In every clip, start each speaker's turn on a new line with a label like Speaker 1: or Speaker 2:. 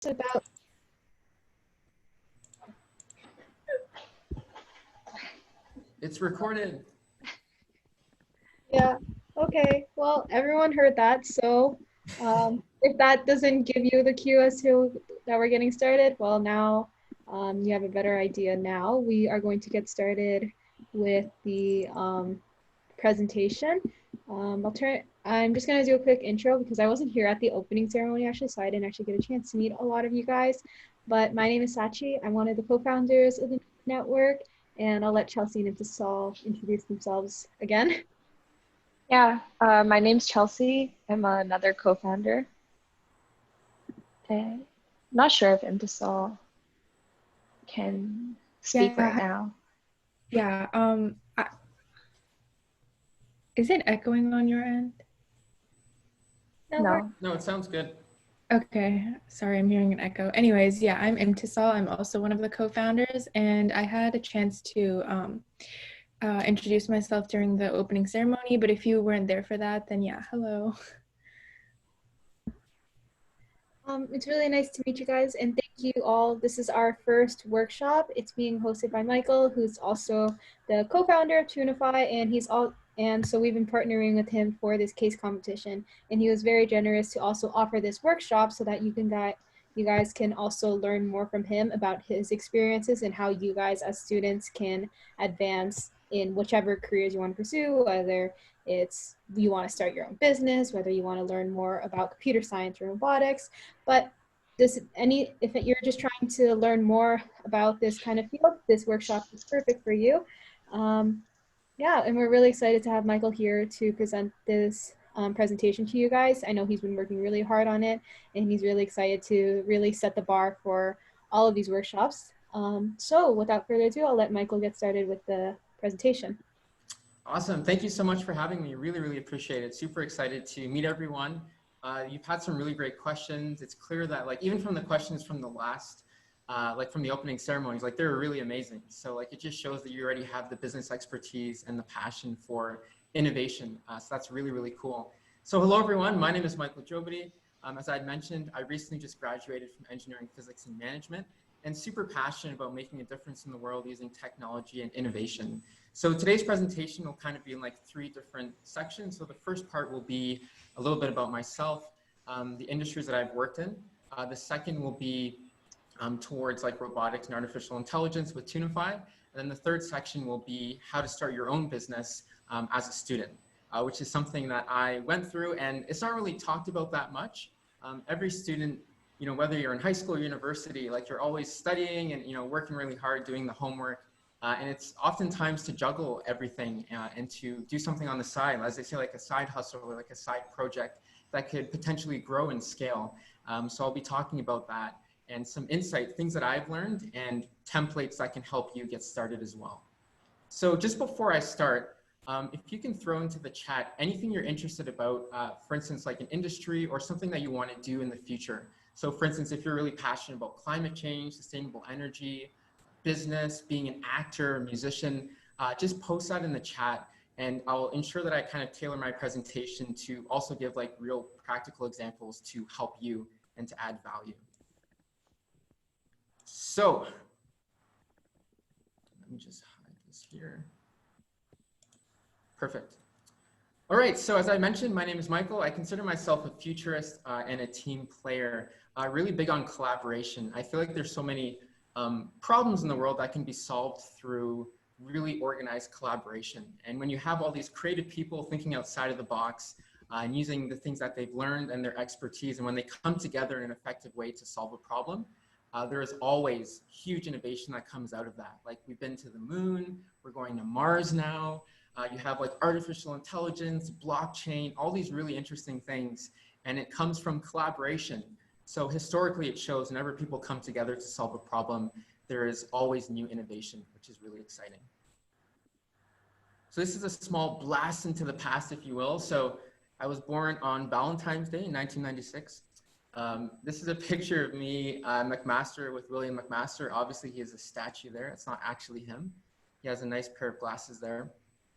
Speaker 1: about
Speaker 2: It's recorded.
Speaker 1: yeah. Okay. Well, everyone heard that. So, if that doesn't give you the cue as to that we're getting started, well, now you have a better idea now. We are going to get started with the presentation. I'm just gonna do a quick intro because I wasn't here at the opening ceremony actually, so I didn't actually get a chance to meet a lot of you guys. But my name is Sachi. I'm one of the co-founders of the network, and I'll let Chelsea and Intisal introduce themselves again.
Speaker 3: Yeah, my name's Chelsea. I'm another co-founder. I'm not sure if Intisal can speak right now.
Speaker 4: Yeah. Is it echoing on your end?
Speaker 3: No.
Speaker 2: No, it sounds good.
Speaker 4: Okay. Sorry, I'm hearing an echo. Anyways, yeah, I'm Imtisal. I'm also one of the co-founders, and I had a chance to introduce myself during the opening ceremony. But if you weren't there for that, then yeah, hello.
Speaker 1: It's really nice to meet you guys, and thank you all. This is our first workshop. It's being hosted by Michael, who's also the co-founder of Tunify, and so we've been partnering with him for this case competition. And he was very generous to also offer this workshop so that you guys can also learn more from him about his experiences and how you guys as students can advance in whichever careers you want to pursue, whether it's you want to start your own business, whether you want to learn more about computer science or robotics. But if you're just trying to learn more about this kind of field, this workshop is perfect for you. Yeah, and we're really excited to have Michael here to present this presentation to you guys. I know he's been working really hard on it, and he's really excited to really set the bar for all of these workshops. So without further ado, I'll let Michael get started with the presentation.
Speaker 2: Awesome. Thank you so much for having me. Really, really appreciate it. Super excited to meet everyone. You've had some really great questions. It's clear that even from the questions from the last, from the opening ceremonies, they were really amazing. So it just shows that you already have the business expertise and the passion for innovation. So that's really, really cool. So hello, everyone. My name is Michael Jobity. As I had mentioned, I recently just graduated from engineering, physics, and management, and super passionate about making a difference in the world using technology and innovation. So today's presentation will kind of be in three different sections. So the first part will be a little bit about myself, the industries that I've worked in. The second will be towards robotics and artificial intelligence with Tunify. And then the third section will be how to start your own business as a student, which is something that I went through, and it's not really talked about that much. Every student, whether you're in high school or university, you're always studying and, working really hard, doing the homework. And it's oftentimes to juggle everything and to do something on the side, as they say, a side hustle or a side project that could potentially grow and scale. So I'll be talking about that and some insight, things that I've learned and templates that can help you get started as well. So just before I start, if you can throw into the chat anything you're interested about, for instance, an industry or something that you want to do in the future. So for instance, if you're really passionate about climate change, sustainable energy, business, being an actor, a musician, just post that in the chat, and I'll ensure that I kind of tailor my presentation to also give real practical examples to help you and to add value. So let me just hide this here. Perfect. All right, so as I mentioned, my name is Michael. I consider myself a futurist and a team player, really big on collaboration. I feel like there's so many problems in the world that can be solved through really organized collaboration. And when you have all these creative people thinking outside of the box and using the things that they've learned and their expertise, and when they come together in an effective way to solve a problem, there is always huge innovation that comes out of that. We've been to the moon, we're going to Mars now. You have artificial intelligence, blockchain, all these really interesting things, and it comes from collaboration. So historically, it shows whenever people come together to solve a problem, there is always new innovation, which is really exciting. So this is a small blast into the past, if you will. So I was born on Valentine's Day in 1996. This is a picture of me, McMaster, with William McMaster. Obviously, he has a statue there. It's not actually him. He has a nice pair of glasses there.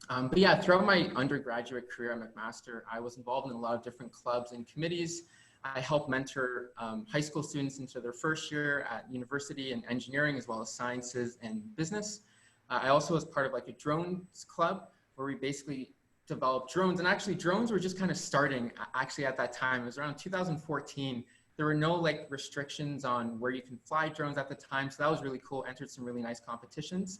Speaker 2: But yeah, throughout my undergraduate career at McMaster, I was involved in a lot of different clubs and committees. I help mentor high school students into their first year at university in engineering, as well as sciences and business. I also was part of like a drones club where we basically developed drones. And actually drones were just kind of starting actually at that time. It was around 2014. There were no like restrictions on where you can fly drones at the time. So that was really cool. Entered some really nice competitions.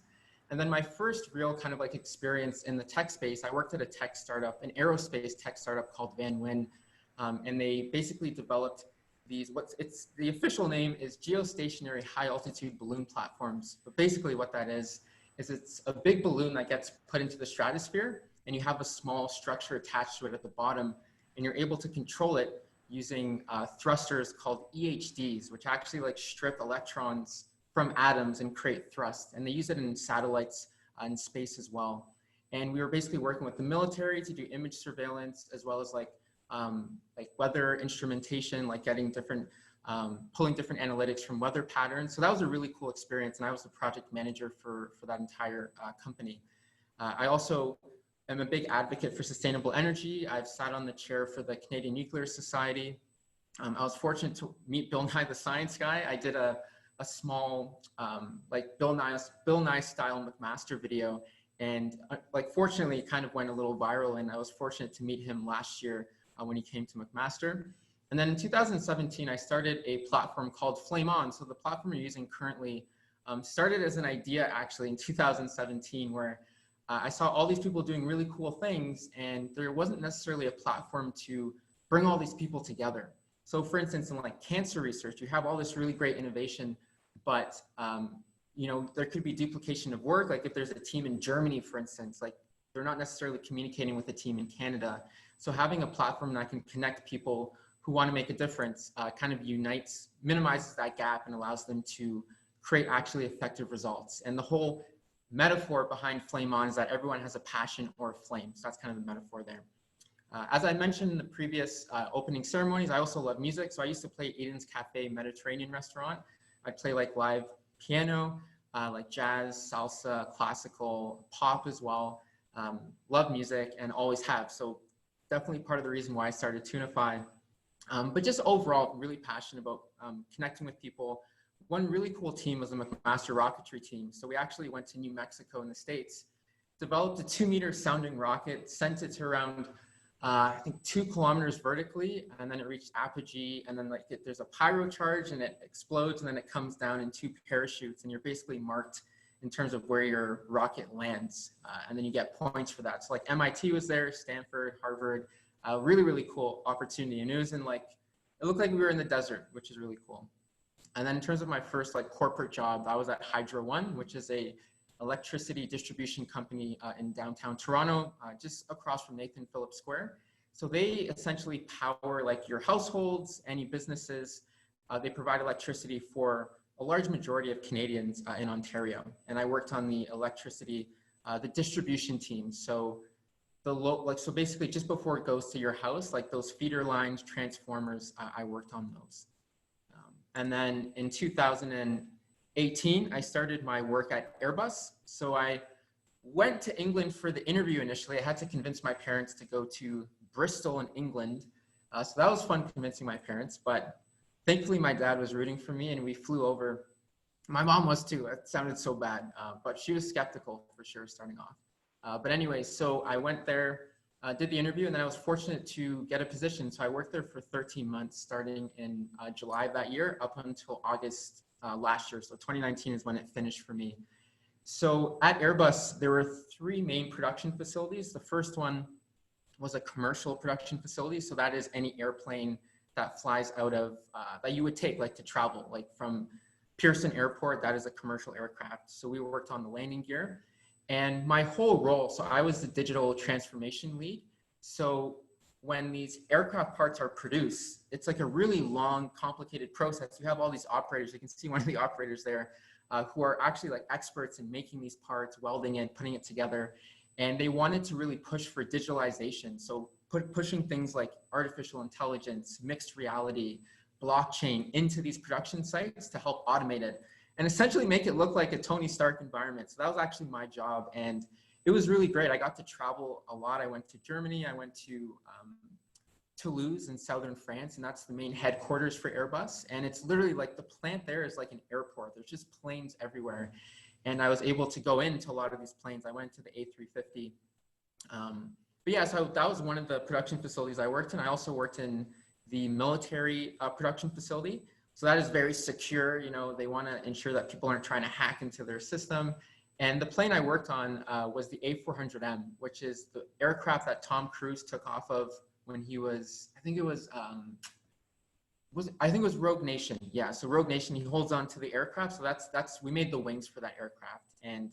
Speaker 2: And then my first real kind of like experience in the tech space, I worked at a tech startup, an aerospace tech startup called Van Wyn. And they basically developed these, the official name is geostationary high altitude balloon platforms. But basically what that is it's a big balloon that gets put into the stratosphere, and you have a small structure attached to it at the bottom, and you're able to control it using thrusters called EHDs, which actually like strip electrons from atoms and create thrust. And they use it in satellites in space as well. And we were basically working with the military to do image surveillance, as well as like weather instrumentation, like getting different, pulling different analytics from weather patterns. So that was a really cool experience. And I was the project manager for that entire company. I also am a big advocate for sustainable energy. I've sat on the chair for the Canadian Nuclear Society. I was fortunate to meet Bill Nye the Science Guy. I did a small like Bill Nye style McMaster video, and like fortunately it kind of went a little viral, and I was fortunate to meet him last year when he came to McMaster. And then in 2017 I started a platform called Flame On. So the platform we're using currently started as an idea actually in 2017, where I saw all these people doing really cool things, and there wasn't necessarily a platform to bring all these people together. So for instance, in like cancer research, you have all this really great innovation, but you know, there could be duplication of work. Like if there's a team in Germany, for instance, like they're not necessarily communicating with a team in Canada. So having a platform that can connect people who want to make a difference kind of minimizes that gap and allows them to create actually effective results. And the whole metaphor behind Flame On is that everyone has a passion or a flame. So that's kind of the metaphor there. As I mentioned in the previous opening ceremonies, I also love music. So I used to play Aiden's Cafe Mediterranean restaurant. I'd play like live piano, like jazz, salsa, classical, pop as well. Love music and always have. So definitely part of the reason why I started Tunify. But just overall, really passionate about connecting with people. One really cool team was the McMaster rocketry team. So we actually went to New Mexico in the States, developed a 2-meter sounding rocket, sent it to around, I think 2 kilometers vertically, and then it reached apogee, and then like there's a pyro charge and it explodes, and then it comes down in 2 parachutes, and you're basically marked in terms of where your rocket lands. And then you get points for that. So like MIT was there, Stanford, Harvard, really, really cool opportunity. And it was in like, it looked like we were in the desert, which is really cool. And then in terms of my first like corporate job, I was at Hydro One, which is a electricity distribution company in downtown Toronto, just across from Nathan Phillips Square. So they essentially power like your households, any businesses. They provide electricity for a large majority of Canadians in Ontario. And I worked on the electricity, the distribution team. So so basically just before it goes to your house, like those feeder lines, transformers, I worked on those. And then in 2018, I started my work at Airbus. So I went to England for the interview initially. I had to convince my parents to go to Bristol in England. So that was fun convincing my parents, but thankfully my dad was rooting for me and we flew over. My mom was too, it sounded so bad, but she was skeptical for sure starting off. But anyways, so I went there, did the interview, and then I was fortunate to get a position. So I worked there for 13 months, starting in July of that year up until August last year. So 2019 is when it finished for me. So at Airbus, there were 3 main production facilities. The first one was a commercial production facility. So that is any airplane that flies out of, that you would take like to travel, like from Pearson Airport, that is a commercial aircraft. So we worked on the landing gear. And my whole role, so I was the digital transformation lead. So when these aircraft parts are produced, it's like a really long, complicated process. You have all these operators. You can see one of the operators there who are actually like experts in making these parts, welding it, putting it together. And they wanted to really push for digitalization. So pushing things like artificial intelligence, mixed reality, blockchain into these production sites to help automate it and essentially make it look like a Tony Stark environment. So that was actually my job, and it was really great. I got to travel a lot. I went to Germany, I went to Toulouse in southern France, and that's the main headquarters for Airbus. And it's literally like the plant there is like an airport. There's just planes everywhere. And I was able to go into a lot of these planes. I went to the A350. But yeah, so that was one of the production facilities I worked in. I also worked in the military production facility. So that is very secure. You know, they want to ensure that people aren't trying to hack into their system. And the plane I worked on was the A400M, which is the aircraft that Tom Cruise took off of when he was, I think it was Rogue Nation. Yeah, so Rogue Nation, he holds on to the aircraft. So we made the wings for that aircraft. And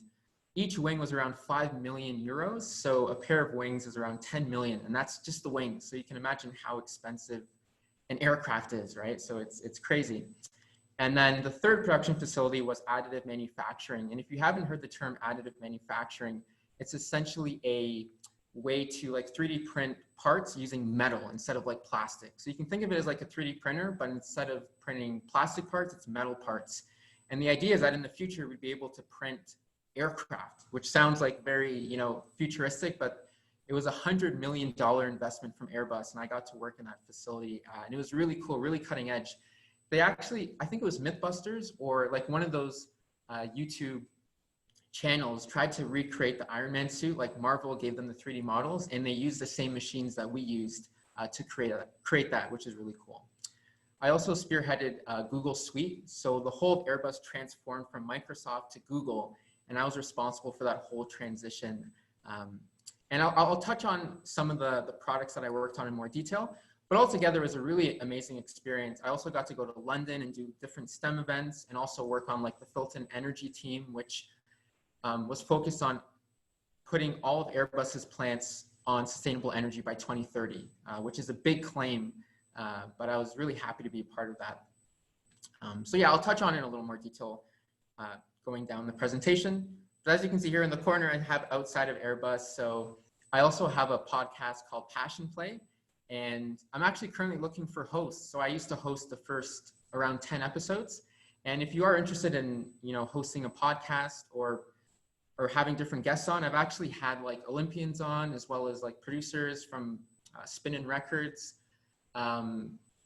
Speaker 2: each wing was around 5 million euros. So a pair of wings is around 10 million, and that's just the wings. So you can imagine how expensive an aircraft is, right? So it's crazy. And then the third production facility was additive manufacturing. And if you haven't heard the term additive manufacturing, it's essentially a way to like 3D print parts using metal instead of like plastic. So you can think of it as like a 3D printer, but instead of printing plastic parts, it's metal parts. And the idea is that in the future, we'd be able to print aircraft, which sounds like very, you know, futuristic, but it was $100 million investment from Airbus, and I got to work in that facility, and it was really cool, really cutting edge. They actually, I think it was Mythbusters or like one of those YouTube channels tried to recreate the Iron Man suit. Like Marvel gave them the 3D models, and they used the same machines that we used to create that, which is really cool. I also spearheaded Google Suite. So the whole of Airbus transformed from Microsoft to Google, and I was responsible for that whole transition. And I'll touch on some of the products that I worked on in more detail, but altogether it was a really amazing experience. I also got to go to London and do different STEM events and also work on like the Filton Energy team, which was focused on putting all of Airbus's plants on sustainable energy by 2030, which is a big claim, but I was really happy to be a part of that. So yeah, I'll touch on it in a little more detail going down the presentation. But as you can see here in the corner, I have outside of Airbus. So I also have a podcast called Passion Play, and I'm actually currently looking for hosts. So I used to host the first around 10 episodes. And if you are interested in, you know, hosting a podcast or having different guests on, I've actually had like Olympians on, as well as like producers from Spin-In Records,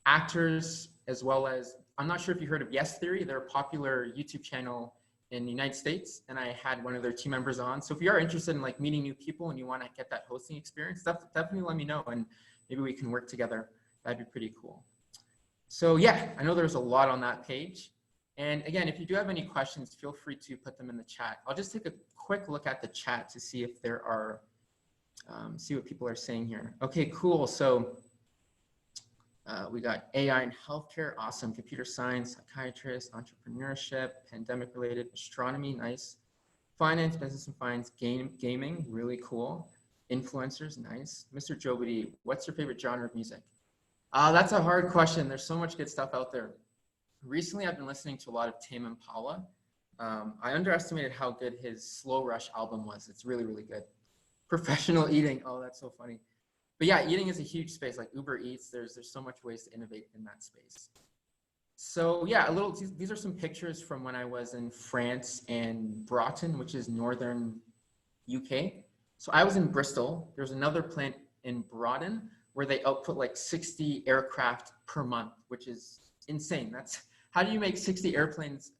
Speaker 2: actors, as well as, I'm not sure if you heard of Yes Theory. They're a popular YouTube channel in the United States, and I had one of their team members on. So if you are interested in like meeting new people and you want to get that hosting experience, definitely let me know, and maybe we can work together. That'd be pretty cool. So yeah, I know there's a lot on that page. And again, if you do have any questions, feel free to put them in the chat. I'll just take a quick look at the chat to see if there are, see what people are saying here. Okay, cool. So we got AI in healthcare, awesome. Computer science, psychiatrist, entrepreneurship, pandemic-related, astronomy, nice. Finance, business and finance, gaming, really cool. Influencers, nice. Mr. Jobity, what's your favorite genre of music? That's a hard question. There's so much good stuff out there. Recently, I've been listening to a lot of Tame Impala. I underestimated how good his Slow Rush album was. It's really, really good. Professional eating, oh, that's so funny. But yeah, eating is a huge space, like Uber Eats. There's so much ways to innovate in that space. So yeah, these are some pictures from when I was in France and Broughton, which is northern UK. So I was in Bristol. There's another plant in Broughton where they output like 60 aircraft per month, which is insane. That's, how do you make 60 airplanes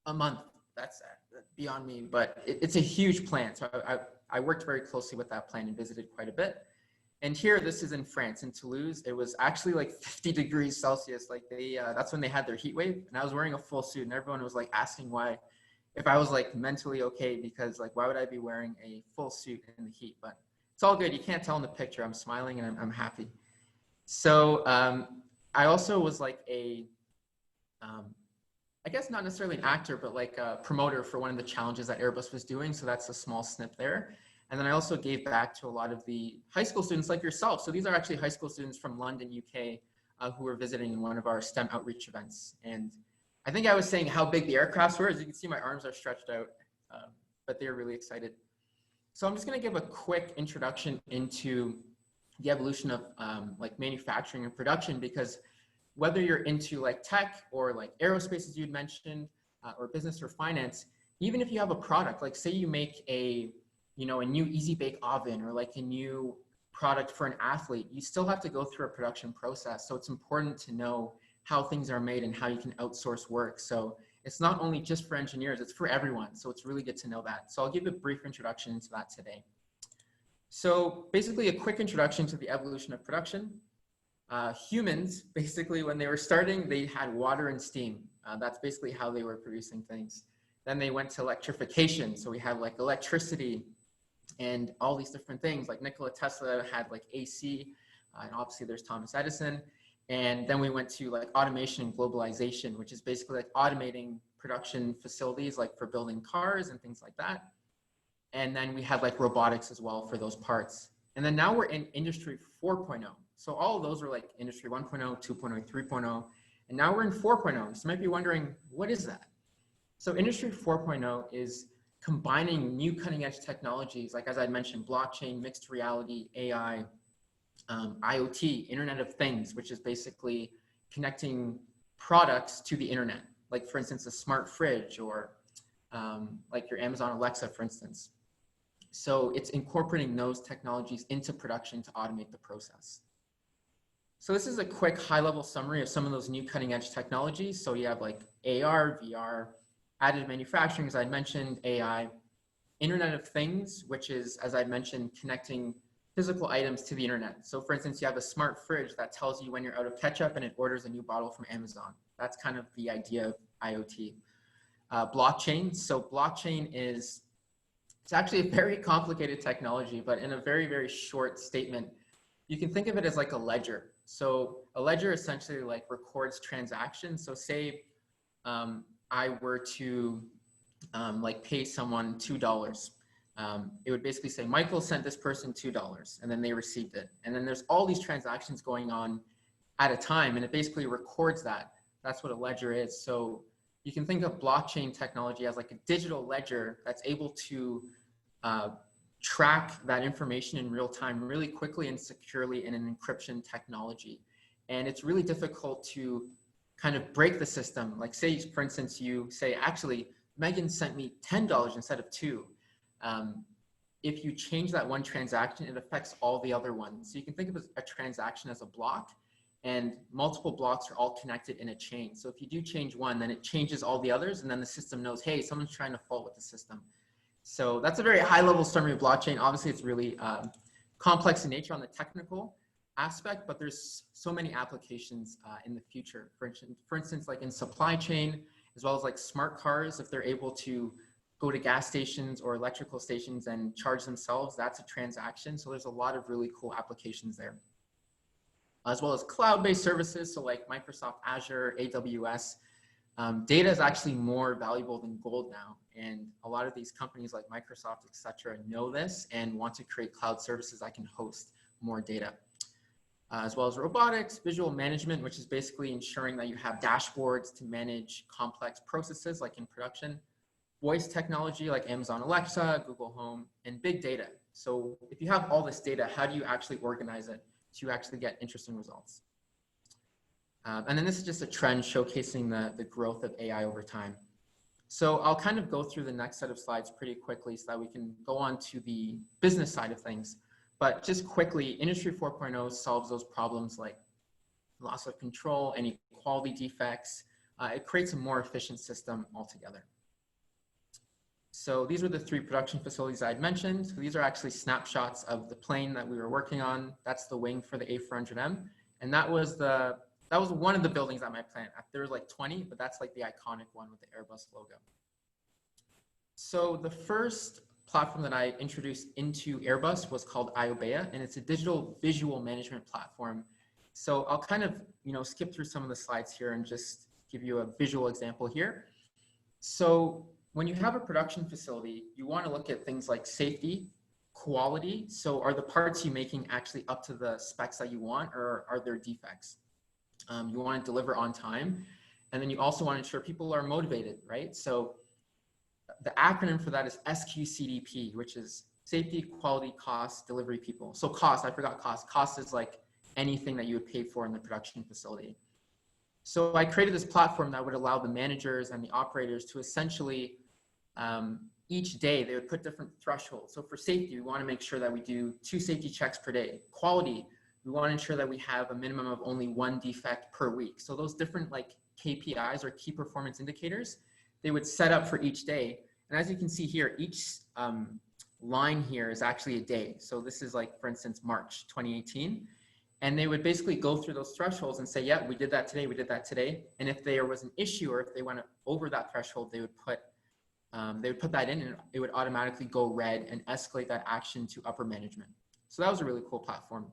Speaker 2: a month? That's beyond me, but it's a huge plant. So I worked very closely with that plant and visited quite a bit. And here, this is in France, in Toulouse. It was actually like 50 degrees Celsius. Like that's when they had their heat wave. And I was wearing a full suit, and everyone was like asking why, if I was like mentally okay, because like, why would I be wearing a full suit in the heat? But it's all good. You can't tell in the picture. I'm smiling and I'm happy. So I also was like I guess not necessarily an actor, but like a promoter for one of the challenges that Airbus was doing. So that's a small snip there. And then I also gave back to a lot of the high school students like yourself. So these are actually high school students from London, UK, who were visiting one of our STEM outreach events. And I think I was saying how big the aircrafts were. As you can see, my arms are stretched out, but they were really excited. So I'm just gonna give a quick introduction into the evolution of like manufacturing and production, because whether you're into like tech or like aerospace, as you'd mentioned, or business or finance, even if you have a product, like say you make a new easy bake oven or like a new product for an athlete, you still have to go through a production process. So it's important to know how things are made and how you can outsource work. So it's not only just for engineers, it's for everyone. So it's really good to know that. So I'll give a brief introduction into that today. So basically a quick introduction to the evolution of production. Humans, basically when they were starting, they had water and steam. That's basically how they were producing things. Then they went to electrification. So we have like electricity and all these different things, like Nikola Tesla had like AC, and obviously there's Thomas Edison. And then we went to like automation and globalization, which is basically like automating production facilities, like for building cars and things like that. And then we had like robotics as well for those parts. And then now we're in industry 4.0. So all of those are like industry 1.0, 2.0, 3.0, and now we're in 4.0. So you might be wondering, what is that? So industry 4.0 is combining new cutting edge technologies, like as I mentioned, blockchain, mixed reality, AI, IoT, Internet of Things, which is basically connecting products to the internet. Like for instance, a smart fridge or like your Amazon Alexa, for instance. So it's incorporating those technologies into production to automate the process. So this is a quick high-level summary of some of those new cutting-edge technologies. So you have like AR, VR, additive manufacturing, as I mentioned, AI, Internet of Things, which is, as I mentioned, connecting physical items to the internet. So for instance, you have a smart fridge that tells you when you're out of ketchup and it orders a new bottle from Amazon. That's kind of the idea of IoT. Blockchain. So blockchain is, it's actually a very complicated technology, but in a very, very short statement, you can think of it as like a ledger. So a ledger essentially like records transactions. So say I were to like pay someone $2. It would basically say, Michael sent this person $2 and then they received it. And then there's all these transactions going on at a time and it basically records that. That's what a ledger is. So you can think of blockchain technology as like a digital ledger that's able to track that information in real time really quickly and securely in an encryption technology. And it's really difficult to kind of break the system. Like say, for instance, you say, actually, Megan sent me $10 instead of $2. If you change that one transaction, it affects all the other ones. So you can think of a transaction as a block and multiple blocks are all connected in a chain. So if you do change one, then it changes all the others and then the system knows, hey, someone's trying to fault with the system. So that's a very high level summary of blockchain. Obviously it's really complex in nature on the technical aspect, but there's so many applications in the future. For instance, like in supply chain, as well as like smart cars, if they're able to go to gas stations or electrical stations and charge themselves, that's a transaction. So there's a lot of really cool applications there. As well as cloud-based services, so like Microsoft Azure, AWS. Data is actually more valuable than gold now. And a lot of these companies like Microsoft, et cetera, know this and want to create cloud services that can host more data. As well as robotics, visual management, which is basically ensuring that you have dashboards to manage complex processes like in production. Voice technology like Amazon Alexa, Google Home, and big data. So if you have all this data, how do you actually organize it to actually get interesting results? And then this is just a trend showcasing the growth of AI over time. So I'll kind of go through the next set of slides pretty quickly so that we can go on to the business side of things. But just quickly, Industry 4.0 solves those problems like loss of control, any quality defects. It creates a more efficient system altogether. So these are the 3 production facilities I had mentioned. So these are actually snapshots of the plane that we were working on. That's the wing for the A400M. And that was one of the buildings at my plant. There was like 20, but that's like the iconic one with the Airbus logo. So the first platform that I introduced into Airbus was called IOBEA, and it's a digital visual management platform. So I'll kind of, skip through some of the slides here and just give you a visual example here. So when you have a production facility, you want to look at things like safety, quality. So are the parts you're making actually up to the specs that you want, or are there defects? You want to deliver on time. And then you also want to ensure people are motivated, right? So the acronym for that is SQCDP, which is safety, quality, cost, delivery, people. So cost, I forgot cost. Cost is like anything that you would pay for in the production facility. So I created this platform that would allow the managers and the operators to essentially each day they would put different thresholds. So for safety, we want to make sure that we do 2 safety checks per day. Quality, we want to ensure that we have a minimum of only 1 defect per week. So those different like KPIs or key performance indicators, they would set up for each day. And as you can see here, each line here is actually a day. So this is like, for instance, March 2018. And they would basically go through those thresholds and say, yeah, we did that today, we did that today. And if there was an issue or if they went over that threshold, they would put that in and it would automatically go red and escalate that action to upper management. So that was a really cool platform.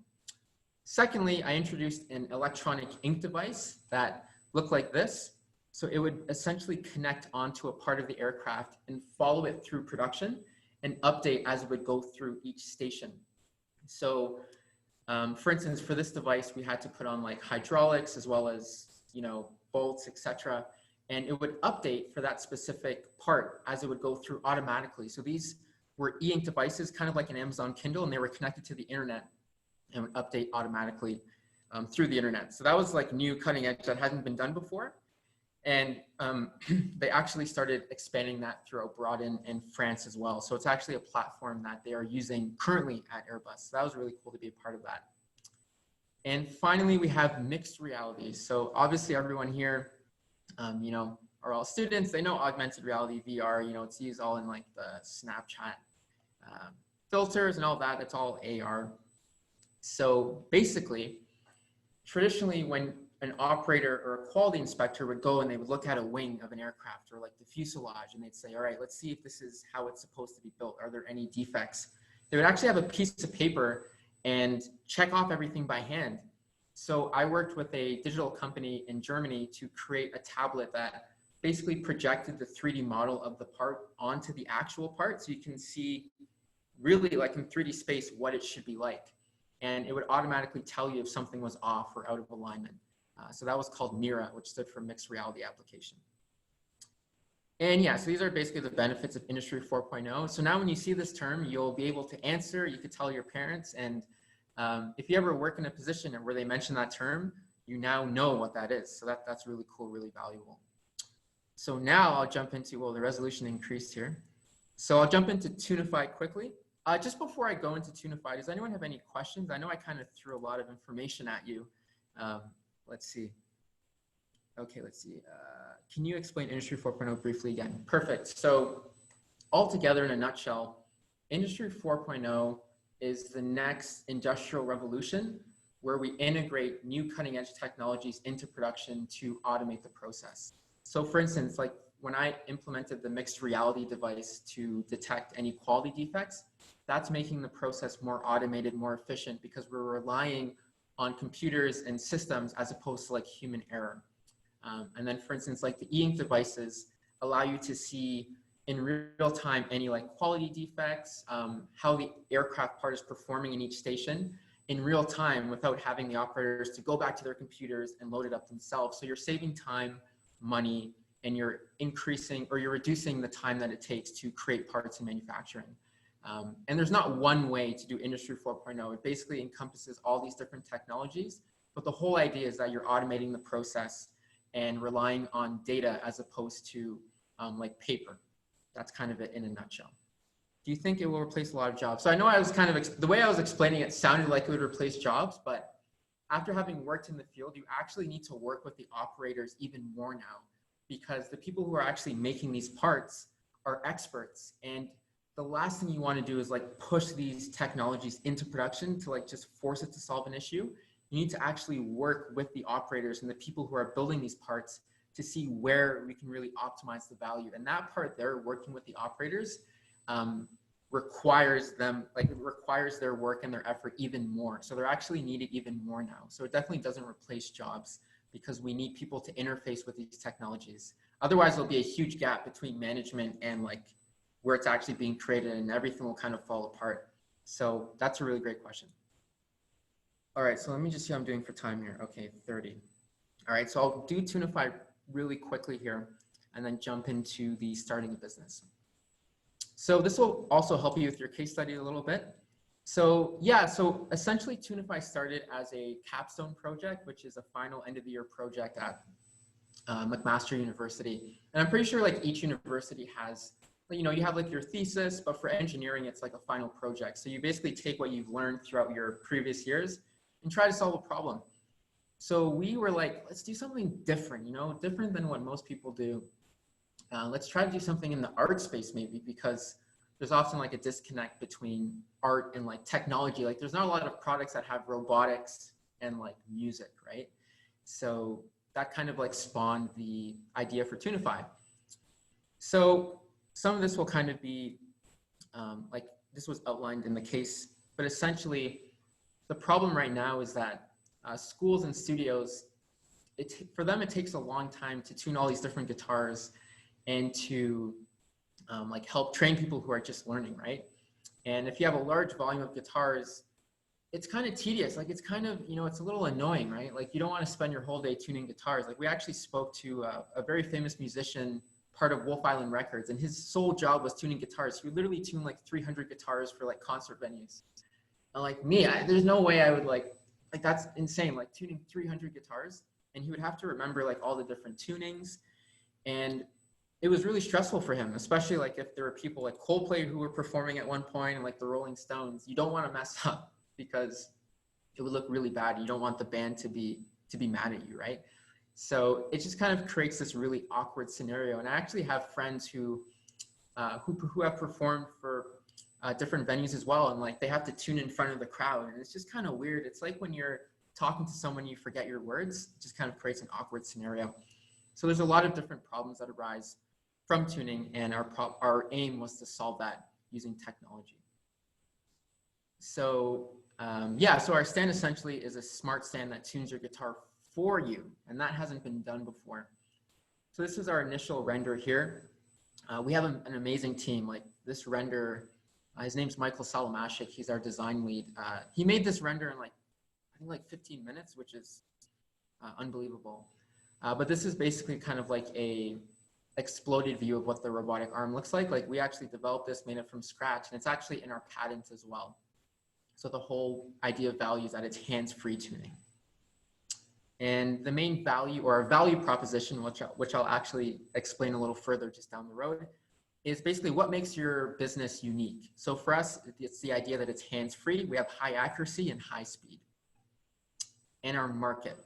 Speaker 2: Secondly, I introduced an electronic ink device that looked like this. So it would essentially connect onto a part of the aircraft and follow it through production and update as it would go through each station. So for instance, for this device, we had to put on like hydraulics as well as, bolts, etc. And it would update for that specific part as it would go through automatically. So these were e-ink devices, kind of like an Amazon Kindle, and they were connected to the internet and would update automatically through the internet. So that was like new cutting edge that hadn't been done before. And they actually started expanding that through abroad in France as well. So it's actually a platform that they are using currently at Airbus. So that was really cool to be a part of that. And finally, we have mixed reality. So obviously everyone here, are all students. They know augmented reality, VR, it's used all in like the Snapchat filters and all that. It's all AR. So basically, traditionally when an operator or a quality inspector would go and they would look at a wing of an aircraft or like the fuselage and they'd say, all right, let's see if this is how it's supposed to be built. Are there any defects? They would actually have a piece of paper and check off everything by hand. So I worked with a digital company in Germany to create a tablet that basically projected the 3D model of the part onto the actual part. So you can see really like in 3D space what it should be like. And it would automatically tell you if something was off or out of alignment. So that was called MIRA, which stood for Mixed Reality Application. And yeah, so these are basically the benefits of Industry 4.0. So now when you see this term, you'll be able to answer, you could tell your parents, and if you ever work in a position where they mention that term, you now know what that is. So that's really cool, really valuable. So now I'll jump into, well, the resolution increased here. So I'll jump into Tunify quickly. Just before I go into Tunify, does anyone have any questions? I know I kind of threw a lot of information at you. Let's see. Okay, let's see. Can you explain Industry 4.0 briefly again? Perfect. So altogether in a nutshell, Industry 4.0 is the next industrial revolution where we integrate new cutting edge technologies into production to automate the process. So for instance, like when I implemented the mixed reality device to detect any quality defects, that's making the process more automated, more efficient because we're relying on computers and systems as opposed to like human error. And then for instance, like the e-ink devices allow you to see in real time any like quality defects, how the aircraft part is performing in each station in real time without having the operators to go back to their computers and load it up themselves. So you're saving time, money, and you're increasing or you're reducing the time that it takes to create parts in manufacturing. And there's not one way to do Industry 4.0. It basically encompasses all these different technologies, but the whole idea is that you're automating the process and relying on data as opposed to like paper. That's kind of it in a nutshell. Do you think it will replace a lot of jobs? So I know I was kind of, the way I was explaining it sounded like it would replace jobs, but after having worked in the field, you actually need to work with the operators even more now because the people who are actually making these parts are experts. And the last thing you want to do is like push these technologies into production to like just force it to solve an issue. You need to actually work with the operators and the people who are building these parts to see where we can really optimize the value. And that part there, working with the operators, requires them, like it requires their work and their effort even more. So they're actually needed even more now. So it definitely doesn't replace jobs because we need people to interface with these technologies. Otherwise there'll be a huge gap between management and like where it's actually being created and everything will kind of fall apart. So that's a really great question. All right, so let me just see how I'm doing for time here. Okay, 30. All right, so I'll do Tunify really quickly here and then jump into the starting a business. So this will also help you with your case study a little bit. So yeah, so essentially Tunify started as a capstone project, which is a final end of the year project at McMaster University. And I'm pretty sure like each university has you know, you have like your thesis, but for engineering, it's like a final project. So you basically take what you've learned throughout your previous years and try to solve a problem. So we were like, let's do something different, you know, different than what most people do. Let's try to do something in the art space maybe, because there's often like a disconnect between art and like technology. Like there's not a lot of products that have robotics and like music, right? So that kind of like spawned the idea for Tunify. So some of this will kind of be like this was outlined in the case, but essentially the problem right now is that schools and studios, for them, it takes a long time to tune all these different guitars and to like help train people who are just learning, right? And if you have a large volume of guitars, it's kind of tedious. Like it's kind of, you know, it's a little annoying, right? Like you don't want to spend your whole day tuning guitars. Like we actually spoke to a very famous musician, part of Wolf Island Records, and his sole job was tuning guitars. He would literally tune like 300 guitars for like concert venues. And like me, there's no way I would like that's insane, like tuning 300 guitars. And he would have to remember like all the different tunings. And it was really stressful for him, especially like if there were people like Coldplay who were performing at one point and like the Rolling Stones. You don't want to mess up because it would look really bad. You don't want the band to be mad at you, right? So it just kind of creates this really awkward scenario. And I actually have friends who have performed for different venues as well, and like they have to tune in front of the crowd, and it's just kind of weird. It's like when you're talking to someone, you forget your words. It just kind of creates an awkward scenario. So there's a lot of different problems that arise from tuning, and our aim was to solve that using technology. So yeah, so our stand essentially is a smart stand that tunes your guitar for you, and that hasn't been done before. So this is our initial render here. We have an amazing team. Like this render, his name's Michael Salamashik. He's our design lead. He made this render in like, I think like 15 minutes, which is unbelievable. But this is basically kind of like a exploded view of what the robotic arm looks like. Like we actually developed this, made it from scratch, and it's actually in our patents as well. So the whole idea of value is that it's hands-free tuning. And the main value, or our value proposition, which I'll actually explain a little further just down the road, is basically what makes your business unique. So for us, it's the idea that it's hands-free. We have high accuracy and high speed. And our market.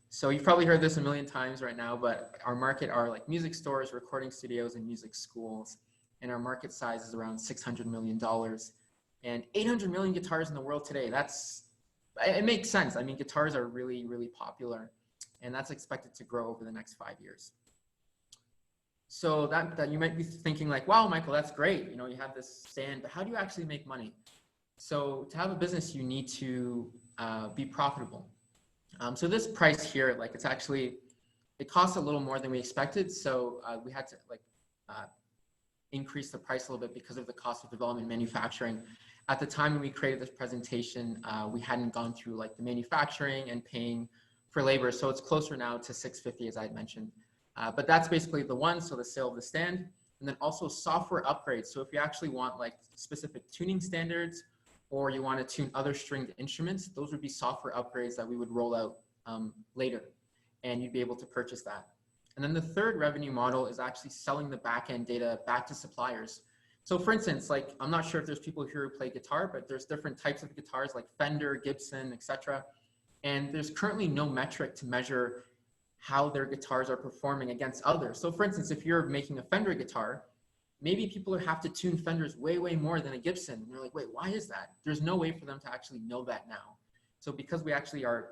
Speaker 2: So you've probably heard this a million times right now, but our market are like music stores, recording studios, and music schools. And our market size is around $600 million. And 800 million guitars in the world today, it makes sense. I mean, guitars are really, really popular, and that's expected to grow over the next 5 years. So that you might be thinking like, wow, Michael, that's great. You know, you have this stand, but how do you actually make money? So to have a business, you need to be profitable. So this price here, like it costs a little more than we expected. So we had to increase the price a little bit because of the cost of development and manufacturing. At the time when we created this presentation, we hadn't gone through like the manufacturing and paying for labor. So it's closer now to $650, as I had mentioned. But that's basically the one, so the sale of the stand, and then also software upgrades. So if you actually want like specific tuning standards, or you want to tune other stringed instruments, those would be software upgrades that we would roll out later, and you'd be able to purchase that. And then the third revenue model is actually selling the back-end data back to suppliers. So for instance, like, I'm not sure if there's people here who play guitar, but there's different types of guitars like Fender, Gibson, etc. And there's currently no metric to measure how their guitars are performing against others. So for instance, if you're making a Fender guitar, maybe people have to tune Fenders way, way more than a Gibson. And you're like, wait, why is that? There's no way for them to actually know that now. So because we actually are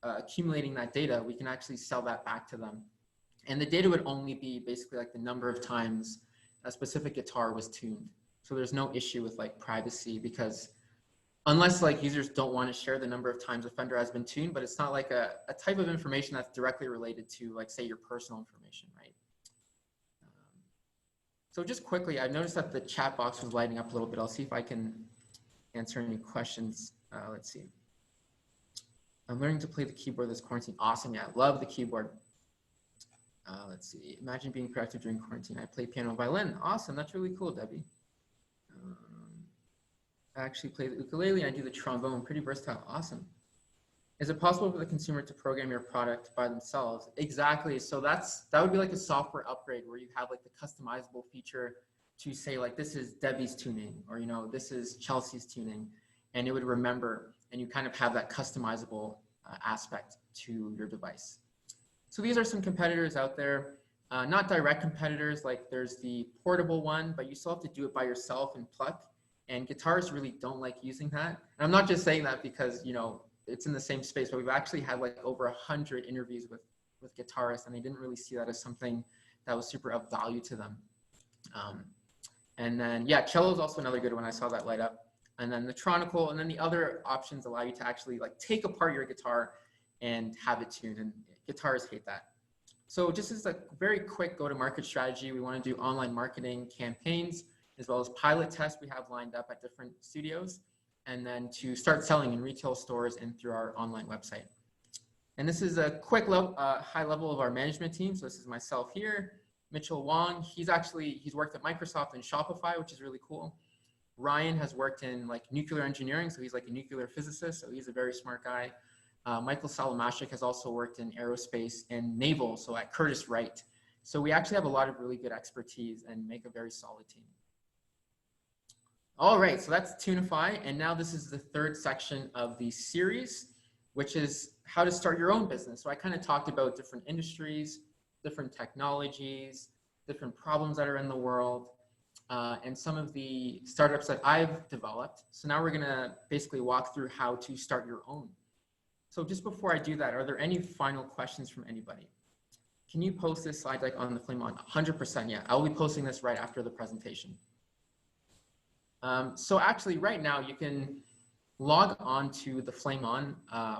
Speaker 2: accumulating that data, we can actually sell that back to them. And the data would only be basically like the number of times a specific guitar was tuned. So there's no issue with like privacy, because unless like users don't want to share the number of times a Fender has been tuned, but it's not like a type of information that's directly related to like, say, your personal information, right? So just quickly, I've noticed that the chat box was lighting up a little bit. I'll see if I can answer any questions. Let's see. I'm learning to play the keyboard this quarantine. Awesome, yeah, love the keyboard. Let's see, imagine being productive during quarantine. I play piano and violin. Awesome, that's really cool, Debbie. I actually play the ukulele and I do the trombone, pretty versatile, awesome. Is it possible for the consumer to program your product by themselves? Exactly, so that would be like a software upgrade where you have like the customizable feature to say like, this is Debbie's tuning, or, you know, this is Chelsea's tuning, and it would remember, and you kind of have that customizable aspect to your device. So these are some competitors out there, not direct competitors, like there's the portable one, but you still have to do it by yourself and pluck. And guitarists really don't like using that. And I'm not just saying that because, you know, it's in the same space, but we've actually had like over 100 interviews with guitarists, and they didn't really see that as something that was super of value to them. And then, yeah, cello is also another good one. I saw that light up. And then the Tronical, and then the other options allow you to actually like take apart your guitar and have it tuned, and guitarists hate that. So just as a very quick go-to-market strategy, we want to do online marketing campaigns, as well as pilot tests we have lined up at different studios, and then to start selling in retail stores and through our online website. And this is a quick high level of our management team. So this is myself here, Mitchell Wong. He's worked at Microsoft and Shopify, which is really cool. Ryan has worked in like nuclear engineering, so he's like a nuclear physicist, so he's a very smart guy. Michael Salamashik has also worked in aerospace and naval, so at Curtiss-Wright. So we actually have a lot of really good expertise and make a very solid team. All right, so that's Tunify, and now this is the third section of the series, which is how to start your own business. So I kind of talked about different industries, different technologies, different problems that are in the world, and some of the startups that I've developed. So now we're gonna basically walk through how to start your own. So just before I do that, are there any final questions from anybody? Can you post this slide deck on the Flame On? 100%, yeah. I'll be posting this right after the presentation. So actually right now you can log on to the Flame On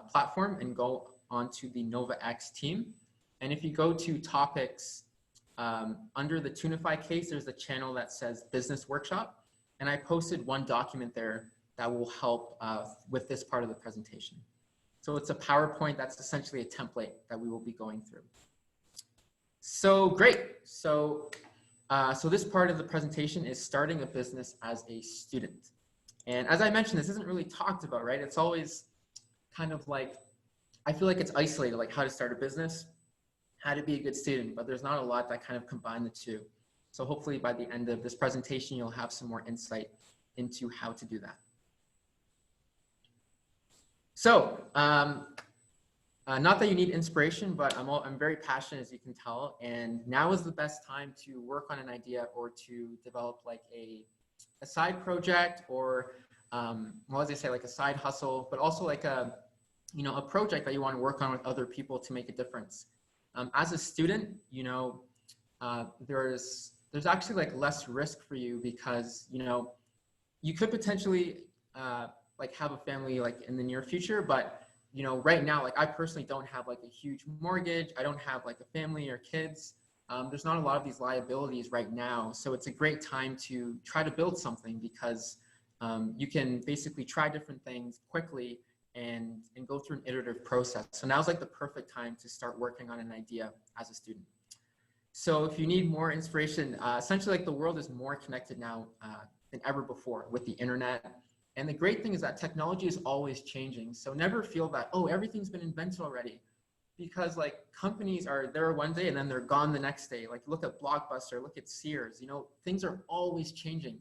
Speaker 2: platform and go onto the Nova X team. And if you go to topics, under the Tunify case, there's a channel that says Business Workshop. And I posted one document there that will help with this part of the presentation. So it's a PowerPoint that's essentially a template that we will be going through. So great. So this part of the presentation is starting a business as a student. And as I mentioned, this isn't really talked about, right? It's always kind of like, I feel like it's isolated, like how to start a business, how to be a good student, but there's not a lot that kind of combine the two. So hopefully by the end of this presentation, you'll have some more insight into how to do that. So, not that you need inspiration, but I'm very passionate, as you can tell, and now is the best time to work on an idea or to develop like a side project, or well, as I say, like a side hustle, but also like a project that you want to work on with other people to make a difference. As a student, there's actually like less risk for you because you could potentially like have a family like in the near future, but right now, like I personally don't have like a huge mortgage. I don't have like a family or kids. There's not a lot of these liabilities right now. So it's a great time to try to build something because you can basically try different things quickly and go through an iterative process. So now's like the perfect time to start working on an idea as a student. So if you need more inspiration, essentially like the world is more connected now than ever before with the internet. And the great thing is that technology is always changing. So never feel that, oh, everything's been invented already. Because like companies are there one day and then they're gone the next day. Like look at Blockbuster, look at Sears, things are always changing.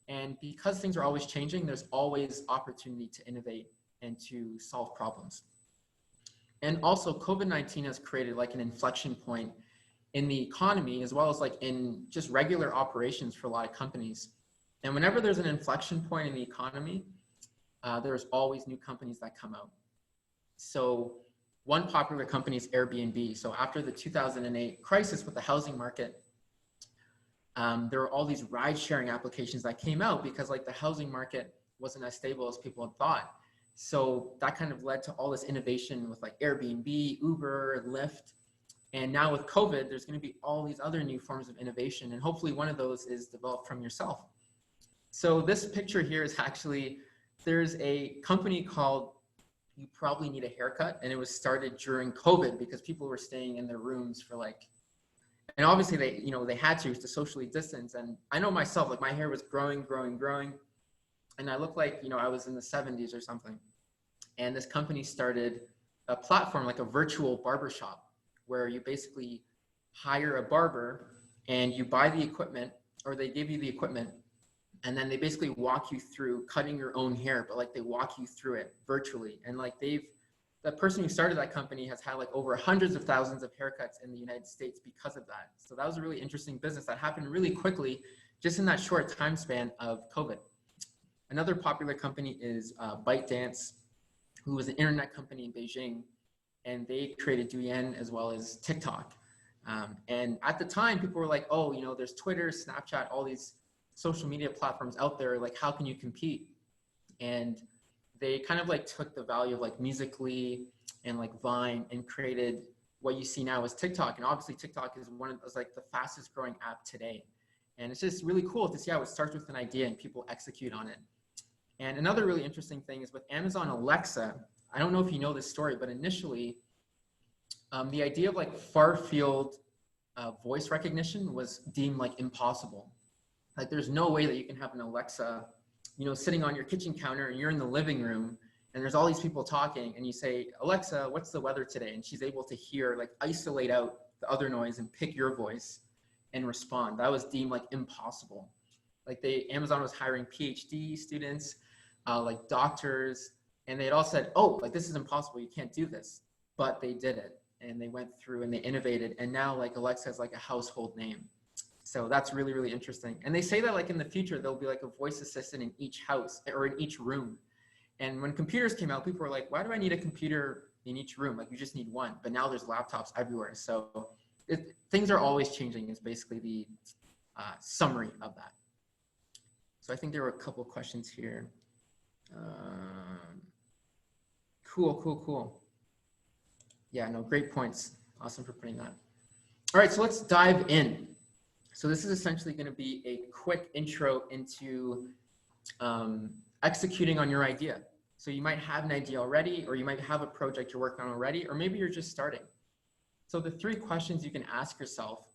Speaker 2: And because things are always changing, there's always opportunity to innovate and to solve problems. And also COVID-19 has created like an inflection point in the economy as well as like in just regular operations for a lot of companies. And whenever there's an inflection point in the economy, there's always new companies that come out. So one popular company is Airbnb. So after the 2008 crisis with the housing market, there were all these ride-sharing applications that came out because like the housing market wasn't as stable as people had thought. So that kind of led to all this innovation with like Airbnb, Uber, Lyft. And now with COVID, there's going to be all these other new forms of innovation. And hopefully one of those is developed from yourself. So this picture here is actually, there's a company called You Probably Need a Haircut, and it was started during COVID because people were staying in their rooms for like, and obviously they had to socially distance. And I know myself, like my hair was growing, and I looked like, I was in the 70s or something. And this company started a platform, like a virtual barbershop, where you basically hire a barber and you buy the equipment or they give you the equipment, and then they basically walk you through cutting your own hair, but like they walk you through it virtually. And like the person who started that company has had like over hundreds of thousands of haircuts in the United States because of that. So that was a really interesting business that happened really quickly, just in that short time span of COVID. Another popular company is ByteDance, who was an internet company in Beijing, and they created Douyin as well as TikTok. And at the time, people were like, oh, you know, there's Twitter, Snapchat, all these social media platforms out there, like how can you compete? And they kind of like took the value of like Musical.ly and like Vine and created what you see now as TikTok. And obviously TikTok is like the fastest growing app today. And it's just really cool to see how it starts with an idea and people execute on it. And another really interesting thing is with Amazon Alexa, I don't know if you know this story, but initially the idea of like far field voice recognition was deemed like impossible. Like there's no way that you can have an Alexa, you know, sitting on your kitchen counter and you're in the living room and there's all these people talking and you say, Alexa, what's the weather today? And she's able to hear, like isolate out the other noise and pick your voice and respond. That was deemed like impossible. Like Amazon was hiring PhD students, like doctors, and they had all said, oh, like this is impossible, you can't do this. But they did it and they went through and they innovated. And now like Alexa is like a household name. So that's really, really interesting. And they say that like in the future, there'll be like a voice assistant in each house or in each room. And when computers came out, people were like, why do I need a computer in each room? Like you just need one, but now there's laptops everywhere. So things are always changing is basically the summary of that. So I think there were a couple of questions here. Cool. Yeah, no, great points. Awesome for putting that. All right, so let's dive in. So this is essentially going to be a quick intro into executing on your idea. So you might have an idea already, or you might have a project you're working on already, or maybe you're just starting. So the 3 questions you can ask yourself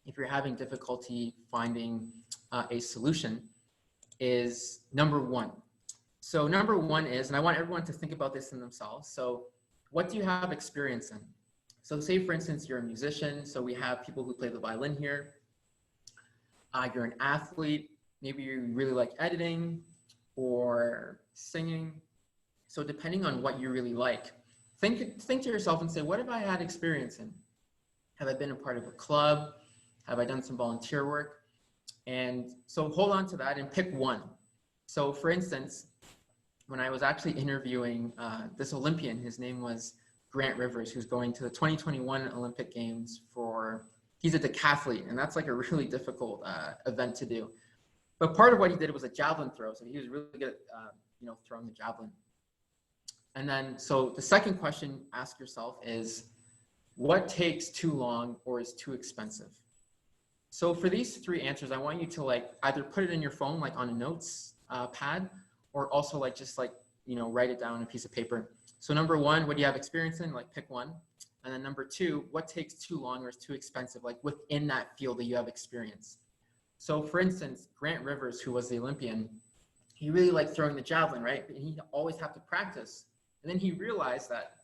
Speaker 2: if you're having difficulty finding a solution is number 1. So number 1 is, and I want everyone to think about this in themselves. So what do you have experience in? So say for instance, you're a musician. So we have people who play the violin here. You're an athlete, maybe you really like editing or singing. So depending on what you really like, think to yourself and say, what have I had experience in? Have I been a part of a club? Have I done some volunteer work? And so hold on to that and pick one. So for instance, when I was actually interviewing this Olympian, his name was Grant Rivers, who's going to the 2021 Olympic Games he's a decathlete, and that's like a really difficult event to do. But part of what he did was a javelin throw. So he was really good at throwing the javelin. And then, so the second question, ask yourself is, what takes too long or is too expensive? So for these 3 answers, I want you to like either put it in your phone, like on a notes pad, or also like just like, write it down on a piece of paper. So number 1, what do you have experience in? Like pick one. And then number 2, what takes too long or is too expensive, like within that field that you have experience. So for instance, Grant Rivers, who was the Olympian, he really liked throwing the javelin, right? And he'd always have to practice. And then he realized that,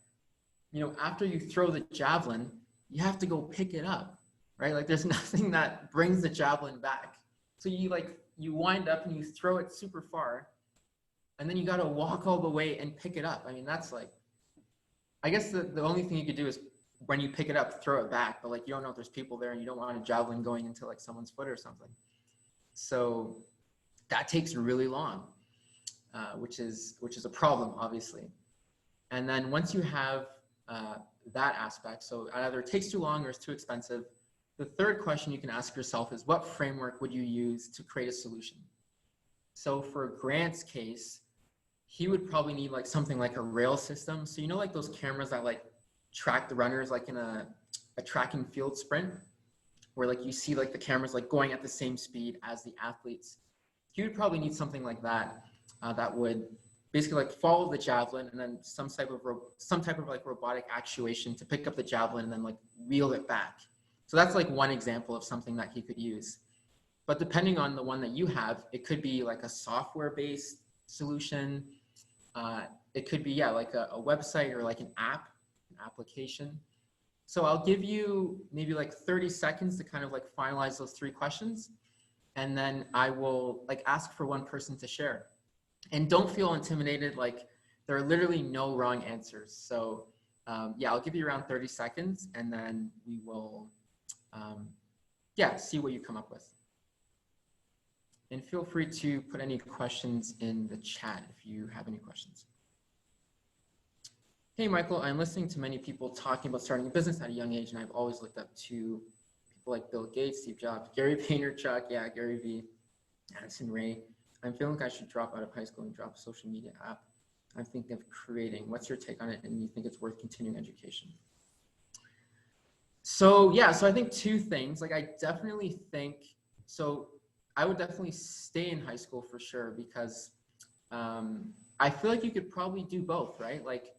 Speaker 2: after you throw the javelin, you have to go pick it up, right? Like there's nothing that brings the javelin back. So you wind up and you throw it super far, and then you got to walk all the way and pick it up. I mean, that's like, I guess the only thing you could do is when you pick it up, throw it back, but like you don't know if there's people there and you don't want a javelin going into like someone's foot or something. So that takes really long, which is a problem, obviously. And then once you have that aspect, so either it takes too long or it's too expensive, the third question you can ask yourself is, what framework would you use to create a solution? So for Grant's case, he would probably need like something like a rail system. So like those cameras that like track the runners like in a track and field sprint, where like you see like the cameras like going at the same speed as the athletes. He would probably need something like that that would basically like follow the javelin and then some type of like robotic actuation to pick up the javelin and then like reel it back. So that's like one example of something that he could use. But depending on the one that you have, it could be like a software-based solution. It could be, like a website or like an application. So I'll give you maybe like 30 seconds to kind of like finalize those 3 questions. and then I will like ask for one person to share. And don't feel intimidated. Like there are literally no wrong answers. So yeah, I'll give you around 30 seconds and then we will, yeah, see what you come up with. And feel free to put any questions in the chat if you have any questions. Hey, Michael, I'm listening to many people talking about starting a business at a young age, and I've always looked up to people like Bill Gates, Steve Jobs, Gary Vaynerchuk, yeah, Gary V, Addison Ray. I'm feeling like I should drop out of high school and drop a social media app I'm thinking of creating. What's your take on it? And you think it's worth continuing education? So yeah, so I think two things. Like I definitely think, so I would definitely stay in high school for sure because I feel like you could probably do both, right? Like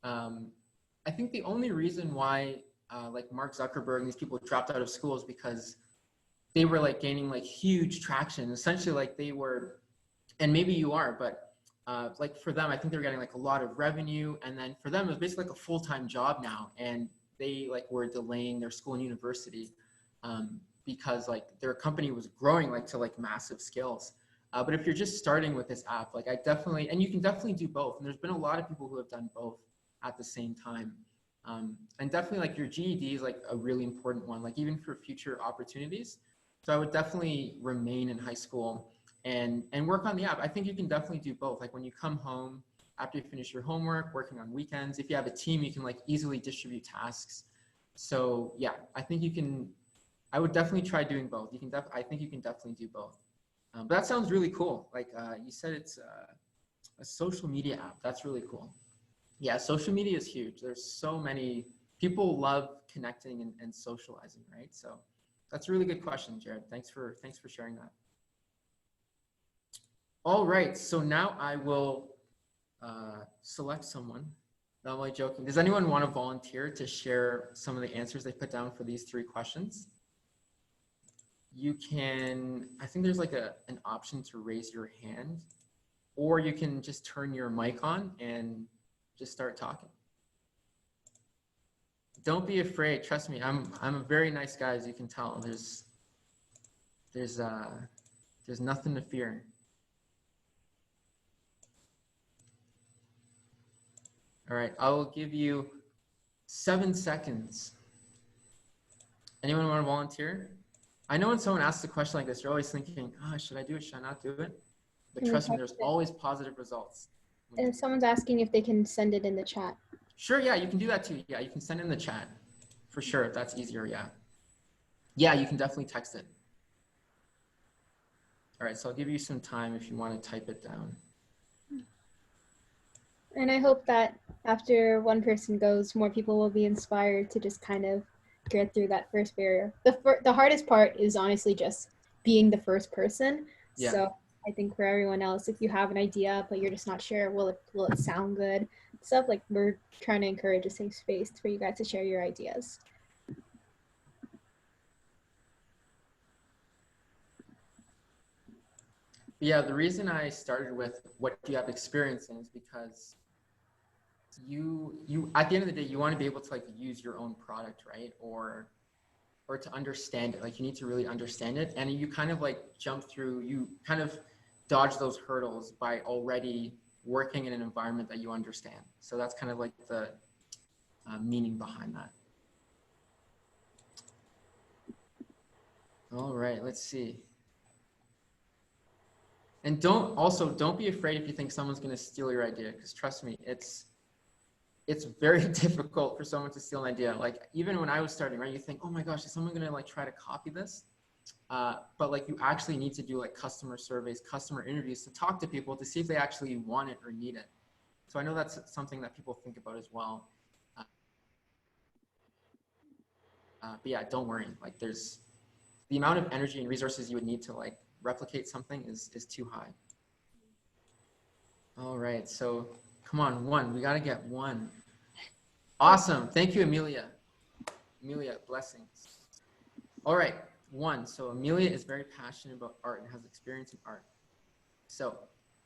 Speaker 2: I think the only reason why like Mark Zuckerberg and these people dropped out of school is because they were like gaining like huge traction. Essentially like they were, and maybe you are, but like for them, I think they were getting like a lot of revenue. And then for them, it was basically like a full-time job now. And they like were delaying their school and university because like their company was growing like to like massive scales. But if you're just starting with this app, like I definitely, and you can definitely do both. And there's been a lot of people who have done both at the same time. And definitely like your GED is like a really important one, like even for future opportunities. So I would definitely remain in high school and work on the app. I think you can definitely do both. Like when you come home after you finish your homework, working on weekends, if you have a team, you can like easily distribute tasks. So yeah, I think you can, I would definitely try doing both. You can I think you can definitely do both. But that sounds really cool. Like you said, it's a social media app. That's really cool. Yeah, social media is huge. There's so many people love connecting and socializing, right? So that's a really good question, Jared. Thanks for sharing that. All right, so now I will select someone. No, I'm only joking. Does anyone want to volunteer to share some of the answers they put down for these 3 questions? You can, I think there's like an option to raise your hand, or you can just turn your mic on and just start talking. Don't be afraid. Trust me, I'm a very nice guy, as you can tell. There's nothing to fear. All right, I will give you 7 seconds. Anyone want to volunteer? I know when someone asks a question like this, you're always thinking, oh, should I do it? Should I not do it? But trust me, there's always positive results.
Speaker 1: And someone's asking if they can send it in the chat.
Speaker 2: Sure, yeah, you can do that too. Yeah, you can send it in the chat. For sure, if that's easier, yeah. Yeah, you can definitely text it. All right, so I'll give you some time if you want to type it down.
Speaker 1: And I hope that after one person goes, more people will be inspired to just kind of get through that first barrier. The hardest part is honestly just being the first person. Yeah. So I think for everyone else, if you have an idea, but you're just not sure, will it sound good? Stuff like we're trying to encourage a safe space for you guys to share your ideas.
Speaker 2: Yeah, the reason I started with what do you have experience in is because you at the end of the day, you want to be able to like use your own product, right? Or to understand it. Like you need to really understand it. And you kind of like jump through, you kind of dodge those hurdles by already working in an environment that you understand. So that's kind of like the meaning behind that. All right, let's see. And don't be afraid if you think someone's going to steal your idea, because trust me, it's very difficult for someone to steal an idea. Like even when I was starting, right, you think, oh my gosh, is someone going to like try to copy this? But like you actually need to do like customer surveys, customer interviews to talk to people to see if they actually want it or need it. So I know that's something that people think about as well. But yeah, don't worry. Like there's the amount of energy and resources you would need to like replicate something is too high. All right, so come on, 1. We got to get 1. Awesome. Thank you, Amelia. Amelia, blessings. All right, 1. So Amelia is very passionate about art and has experience in art. So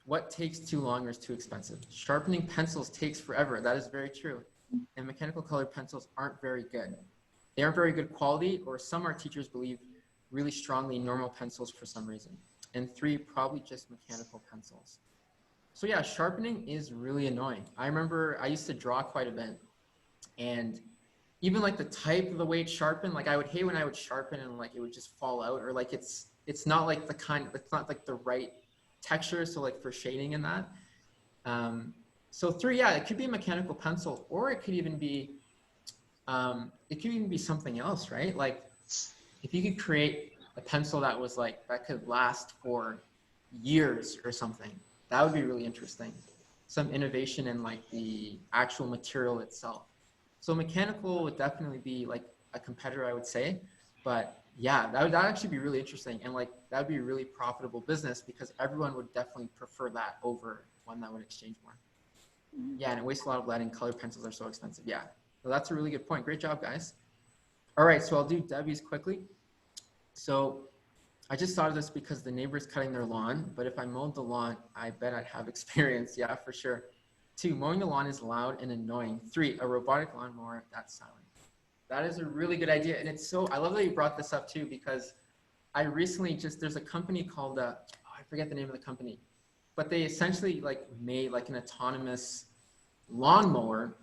Speaker 2: what takes too long or is too expensive? Sharpening pencils takes forever. That is very true. And mechanical colored pencils aren't very good. They aren't very good quality, or some art teachers believe really strongly normal pencils for some reason. And 3, probably just mechanical pencils. So yeah, sharpening is really annoying. I remember I used to draw quite a bit, and even like the type of the way it's sharpened, like I would hate when I would sharpen and like it would just fall out, or like it's not like it's not like the right texture. So like for shading and that. So 3, yeah, it could be a mechanical pencil, or it could even be something else, right? Like if you could create a pencil that was like, that could last for years or something, that would be really interesting. Some innovation in like the actual material itself. So mechanical would definitely be like a competitor, I would say. But yeah, that would actually be really interesting. And like, that would be a really profitable business because everyone would definitely prefer that over one that would exchange more. Yeah, and it wastes a lot of lead and color pencils are so expensive. Yeah, so that's a really good point. Great job, guys. All right, so I'll do Debbie's quickly. So I just thought of this because the neighbor's cutting their lawn, but if I mowed the lawn, I bet I'd have experience. Yeah, for sure. 2, mowing the lawn is loud and annoying. 3, a robotic lawnmower that's silent. That is a really good idea. And it's so, I love that you brought this up too, because I recently there's a company called, I forget the name of the company, but they essentially like made like an autonomous lawnmower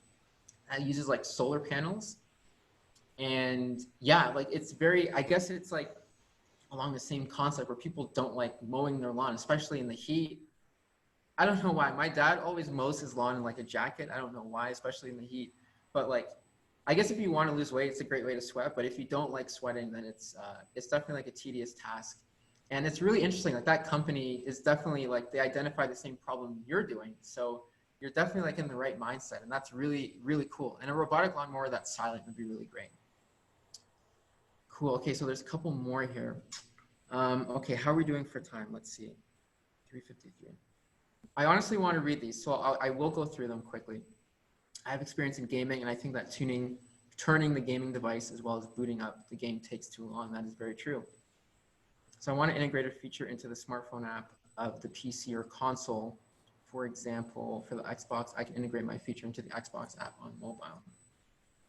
Speaker 2: that uses like solar panels. And yeah, like it's very, I guess it's like along the same concept where people don't like mowing their lawn, especially in the heat. I don't know why. My dad always mows his lawn in like a jacket. I don't know why, especially in the heat. But like, I guess if you want to lose weight, it's a great way to sweat. But if you don't like sweating, then it's definitely like a tedious task. And it's really interesting. Like that company is definitely like, they identify the same problem you're doing. So you're definitely like in the right mindset. And that's really, really cool. And a robotic lawnmower that's silent would be really great. Cool. Okay, so there's a couple more here. Okay, how are we doing for time? Let's see. 3:53. I honestly want to read these, so I will go through them quickly. I have experience in gaming, and I think that turning the gaming device as well as booting up the game takes too long. That is very true. So I want to integrate a feature into the smartphone app of the PC or console. For example, for the Xbox, I can integrate my feature into the Xbox app on mobile.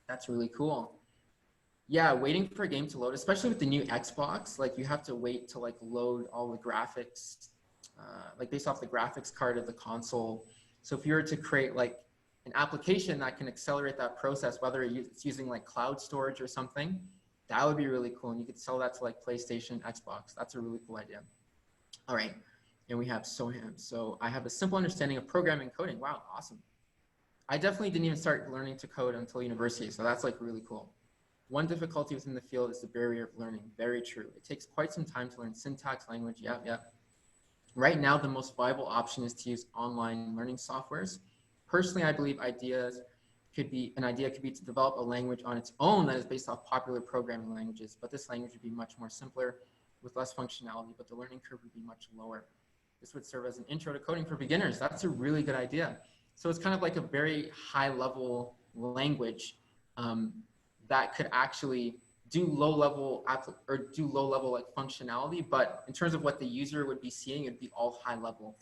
Speaker 2: That's really cool. Yeah, waiting for a game to load, especially with the new Xbox, like you have to wait to like load all the graphics, like based off the graphics card of the console. So if you were to create like an application that can accelerate that process, whether it's using like cloud storage or something, that would be really cool. And you could sell that to like PlayStation, Xbox. That's a really cool idea. All right, and we have Soham. So I have a simple understanding of programming and coding. Wow, awesome. I definitely didn't even start learning to code until university, so that's like really cool. One difficulty within the field is the barrier of learning. Very true. It takes quite some time to learn syntax, language. Yep. Right now, the most viable option is to use online learning softwares. Personally, I believe an idea could be to develop a language on its own that is based off popular programming languages, but this language would be much more simpler with less functionality, but the learning curve would be much lower. This would serve as an intro to coding for beginners. That's a really good idea. So it's kind of like a very high level language that could actually do low level like functionality, but in terms of what the user would be seeing, it'd be all high level.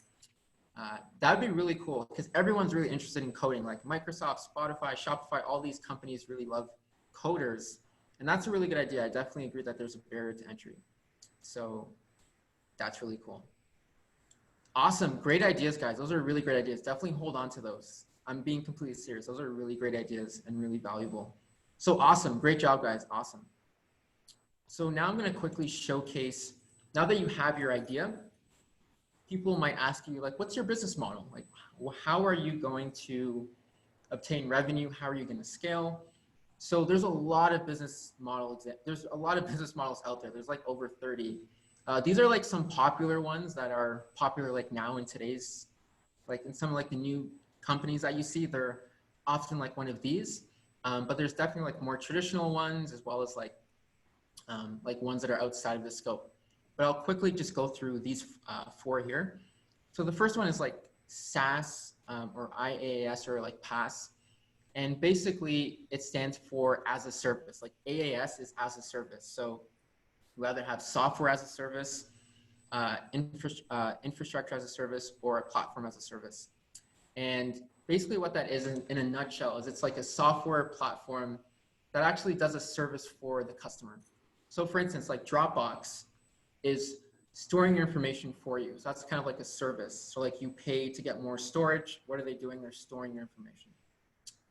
Speaker 2: That'd be really cool because everyone's really interested in coding, like Microsoft, Spotify, Shopify, all these companies really love coders. And that's a really good idea. I definitely agree that there's a barrier to entry. So that's really cool. Awesome. Great ideas, guys. Those are really great ideas. Definitely hold on to those. I'm being completely serious. Those are really great ideas and really valuable. So awesome. Great job, guys. Awesome. So now I'm going to quickly showcase, now that you have your idea, people might ask you, like, what's your business model? Like, how are you going to obtain revenue? How are you going to scale? So there's a lot of business models. There's a lot of business models out there. There's like over 30. These are like some popular ones that are popular like now in today's, like in some like the new companies that you see, they're often like one of these. But there's definitely like more traditional ones as well as like ones that are outside of the scope. But I'll quickly just go through these 4 here. So the first one is like SaaS or IaaS or like PaaS. And basically it stands for as a service. Like AAS is as a service. So you either have software as a service, infrastructure as a service, or a platform as a service. And basically what that is in a nutshell is it's like a software platform that actually does a service for the customer. So for instance, like Dropbox is storing your information for you. So that's kind of like a service. So like you pay to get more storage. What are they doing? They're storing your information.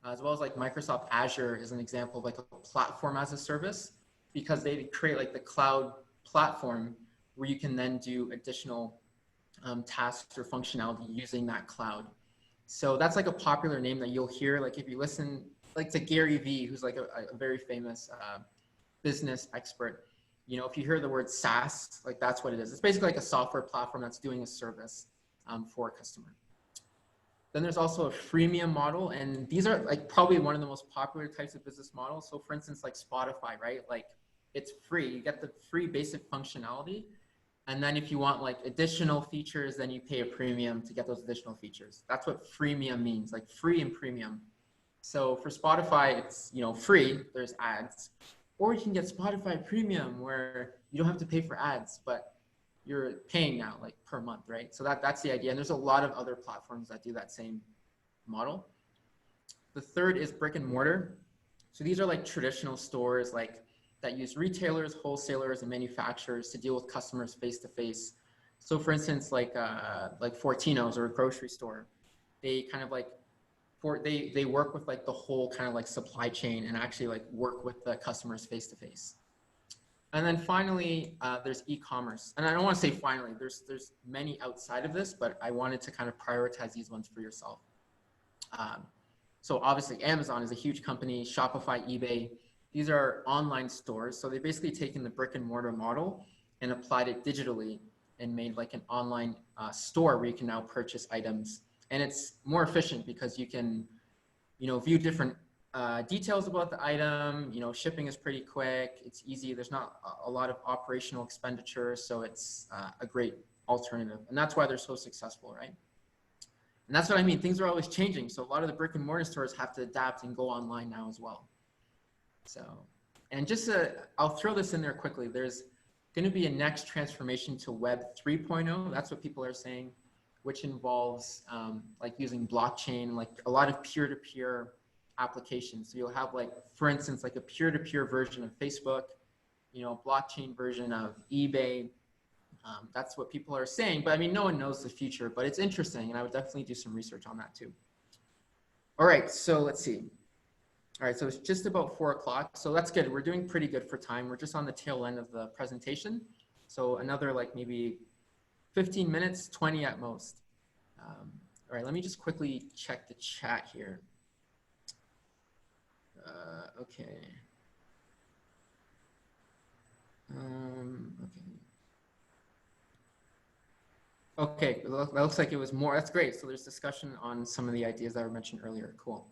Speaker 2: As well as like Microsoft Azure is an example of like a platform as a service, because they create like the cloud platform where you can then do additional tasks or functionality using that cloud. So that's like a popular name that you'll hear. Like if you listen like to Gary Vee, who's like a very famous business expert, you know, if you hear the word SaaS, like that's what it is. It's basically like a software platform that's doing a service for a customer. Then there's also a freemium model, and these are like probably one of the most popular types of business models. So for instance, like Spotify, right? Like it's free, you get the free basic functionality. And then if you want like additional features, then you pay a premium to get those additional features. That's what freemium means, like free and premium. So for Spotify, it's, you know, free, there's ads. Or you can get Spotify Premium where you don't have to pay for ads, but you're paying now like per month, right? So that's the idea. And there's a lot of other platforms that do that same model. The third is brick and mortar. So these are like traditional stores like that use retailers, wholesalers, and manufacturers to deal with customers face to face. So for instance, like Fortino's or a grocery store, they kind of like they work with like the whole kind of like supply chain and actually like work with the customers face to face. And then finally, there's e-commerce. And I don't want to say finally, there's many outside of this, but I wanted to kind of prioritize these ones for yourself. So obviously Amazon is a huge company, Shopify, eBay. These are online stores. So they basically taken the brick and mortar model and applied it digitally and made like an online store where you can now purchase items. And it's more efficient because you can, you know, view different details about the item. You know, shipping is pretty quick. It's easy. There's not a lot of operational expenditure. So it's a great alternative. And that's why they're so successful, right? And that's what I mean. Things are always changing. So a lot of the brick and mortar stores have to adapt and go online now as well. So, and just I'll throw this in there quickly. There's going to be a next transformation to Web 3.0. That's what people are saying, which involves like using blockchain, like a lot of peer-to-peer applications. So you'll have like, for instance, like a peer-to-peer version of Facebook, you know, blockchain version of eBay. That's what people are saying, but I mean, no one knows the future, but it's interesting, and I would definitely do some research on that too. All right, so let's see. All right, so it's just about 4 o'clock, so that's good. We're doing pretty good for time. We're just on the tail end of the presentation. So another like maybe 15 minutes, 20 at most. All right, let me just quickly check the chat here. Okay. Okay. Okay, that looks like it was more. That's great. So there's discussion on some of the ideas that were mentioned earlier. Cool.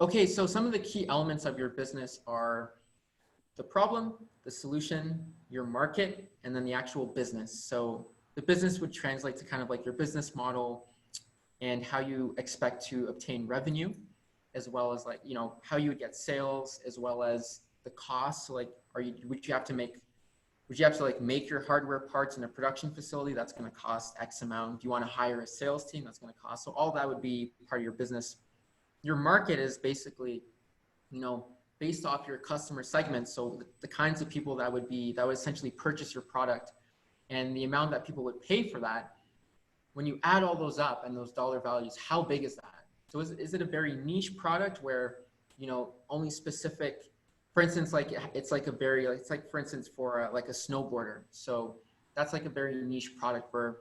Speaker 2: Okay, so some of the key elements of your business are the problem, the solution, your market, and then the actual business. So the business would translate to kind of like your business model and how you expect to obtain revenue, as well as like, you know, how you would get sales, as well as the cost. So like, would you have to like make your hardware parts in a production facility? That's going to cost X amount. Do you want to hire a sales team? That's going to cost. So all that would be part of your business. Your market is basically, you know, based off your customer segments. So the kinds of people that would essentially purchase your product and the amount that people would pay for that. When you add all those up and those dollar values, how big is that? So is it a very niche product where, you know, only specific, for instance, like it's like for instance, for like a snowboarder. So that's like a very niche product where,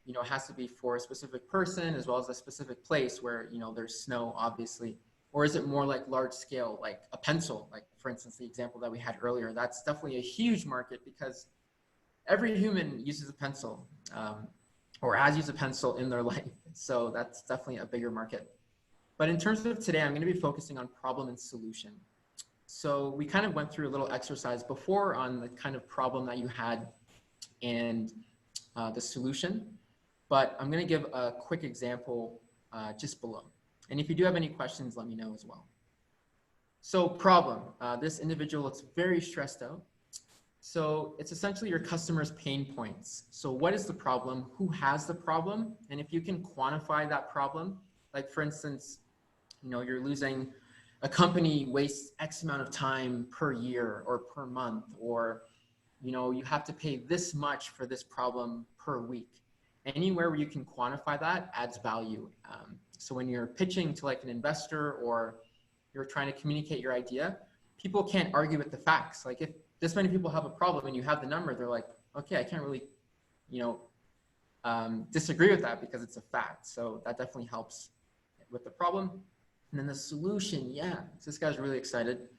Speaker 2: you know, it has to be for a specific person as well as a specific place where, you know, there's snow, obviously. Or is it more like large scale, like a pencil, like for instance, the example that we had earlier? That's definitely a huge market because every human uses a pencil or has used a pencil in their life. So that's definitely a bigger market. But in terms of today, I'm going to be focusing on problem and solution. So we kind of went through a little exercise before on the kind of problem that you had and the solution, but I'm going to give a quick example just below. And if you do have any questions, let me know as well. So problem, this individual looks very stressed out. So it's essentially your customer's pain points. So what is the problem? Who has the problem? And if you can quantify that problem, like for instance, you know, you're losing a company wastes X amount of time per year or per month, or, you know, you have to pay this much for this problem per week. Anywhere where you can quantify that adds value. So when you're pitching to like an investor or you're trying to communicate your idea, people can't argue with the facts. Like if this many people have a problem and you have the number, they're like, okay, I can't really, you know, disagree with that because it's a fact. So that definitely helps with the problem. And then the solution, yeah, so this guy's really excited.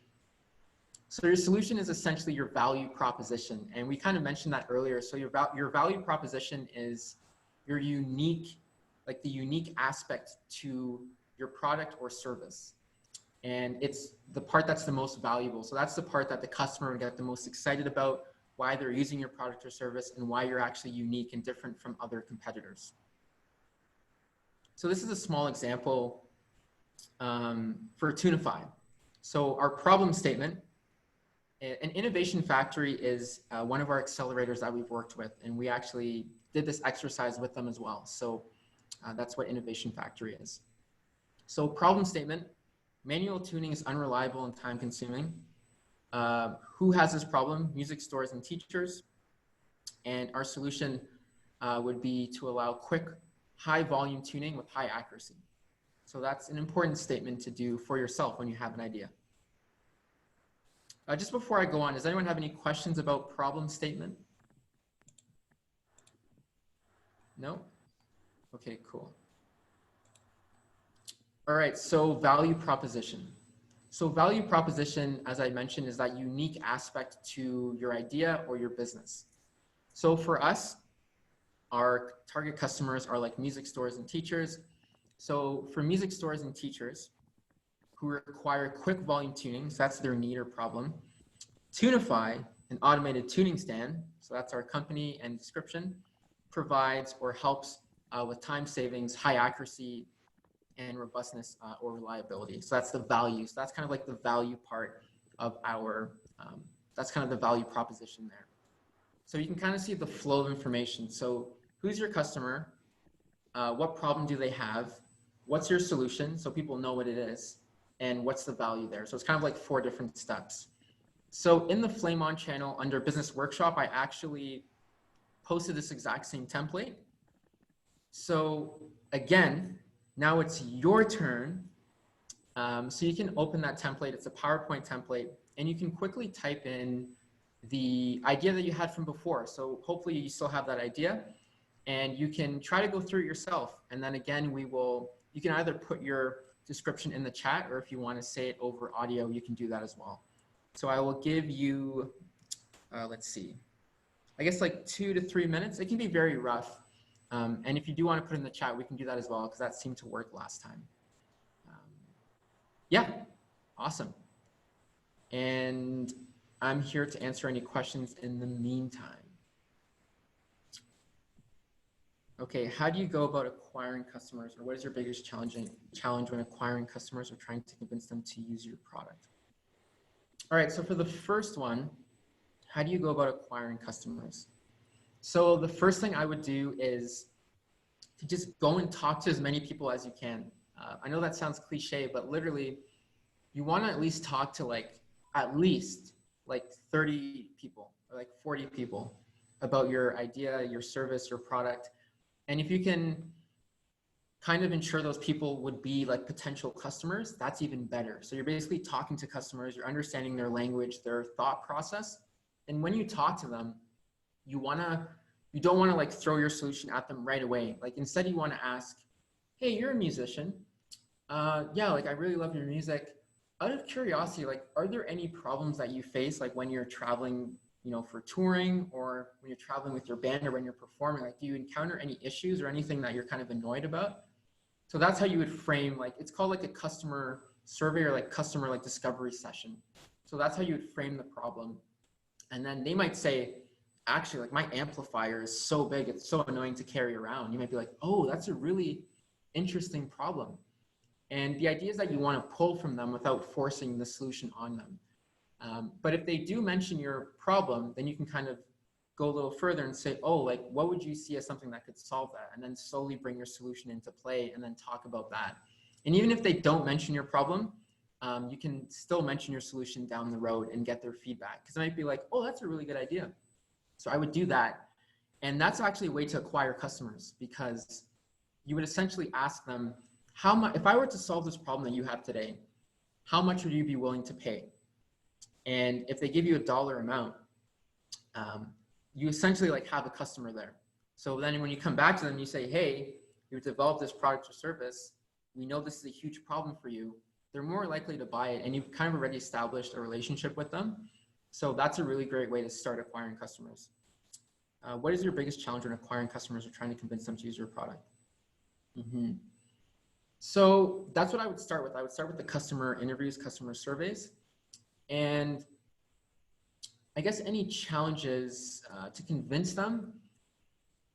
Speaker 2: So your solution is essentially your value proposition. And we kind of mentioned that earlier. So your value proposition is your unique, like the unique aspect to your product or service. And it's the part that's the most valuable. So that's the part that the customer would get the most excited about, why they're using your product or service, and why you're actually unique and different from other competitors. So this is a small example for Tunify. So our problem statement, an innovation factory is one of our accelerators that we've worked with, and we actually did this exercise with them as well. So that's what innovation factory is. So problem statement, manual tuning is unreliable and time consuming. Who has this problem? Music stores and teachers. And our solution would be to allow quick, high volume tuning with high accuracy. So that's an important statement to do for yourself when you have an idea. Just before I go on, does anyone have any questions about problem statement? No? Okay, cool. All right, so value proposition. So value proposition, as I mentioned, is that unique aspect to your idea or your business. So for us, our target customers are like music stores and teachers. So for music stores and teachers who require quick volume tuning, so that's their need or problem, Tunify, an automated tuning stand, so that's our company and description, provides or helps with time savings, high accuracy, and robustness or reliability. So that's the value. So that's kind of like the value part of our, that's kind of the value proposition there. So you can kind of see the flow of information. So who's your customer? What problem do they have? What's your solution? So people know what it is. And what's the value there? So it's kind of like 4 different steps. So in the Flame On channel under Business Workshop, I actually posted this exact same template. So again, now it's your turn. So you can open that template. It's a PowerPoint template, and you can quickly type in the idea that you had from before. So hopefully you still have that idea, and you can try to go through it yourself. And then again, you can either put your description in the chat, or if you want to say it over audio, you can do that as well. So I will give you, let's see, I guess like 2 to 3 minutes. It can be very rough. And if you do want to put it in the chat, we can do that as well, because that seemed to work last time. Yeah, awesome. And I'm here to answer any questions in the meantime. Okay, how do you go about acquiring customers, or what is your biggest challenge when acquiring customers or trying to convince them to use your product? All right, so for the first one, how do you go about acquiring customers? So the first thing I would do is to just go and talk to as many people as you can. I know that sounds cliche, but literally you want to at least talk to at least 30 people or like 40 people about your idea, your service, your product. And if you can kind of ensure those people would be like potential customers, that's even better. So you're basically talking to customers, you're understanding their language, their thought process. And when you talk to them, you don't want to like throw your solution at them right away. Like instead you want to ask, hey, you're a musician. Yeah, like I really love your music. Out of curiosity, like, are there any problems that you face, like when you're traveling, you know, for touring, or when you're traveling with your band, or when you're performing? Like, do you encounter any issues or anything that you're kind of annoyed about? So that's how you would frame, like, it's called like a customer survey or like customer like discovery session. So that's how you would frame the problem. And then they might say, actually, like my amplifier is so big, it's so annoying to carry around. You might be like, oh, that's a really interesting problem. And the idea is that you want to pull from them without forcing the solution on them. But if they do mention your problem, then you can kind of go a little further and say, oh, like, what would you see as something that could solve that? And then slowly bring your solution into play and then talk about that. And even if they don't mention your problem, you can still mention your solution down the road and get their feedback. Because it might be like, oh, that's a really good idea. So I would do that. And that's actually a way to acquire customers, because you would essentially ask them, how much, if I were to solve this problem that you have today, how much would you be willing to pay? And if they give you a dollar amount, you essentially like have a customer there. So then when you come back to them, you say, hey, you've developed this product or service. We know this is a huge problem for you. They're more likely to buy it, and you've kind of already established a relationship with them. So that's a really great way to start acquiring customers. What is your biggest challenge in acquiring customers or trying to convince them to use your product? So that's what I would start with. I would start with the customer interviews, customer surveys. And I guess any challenges to convince them.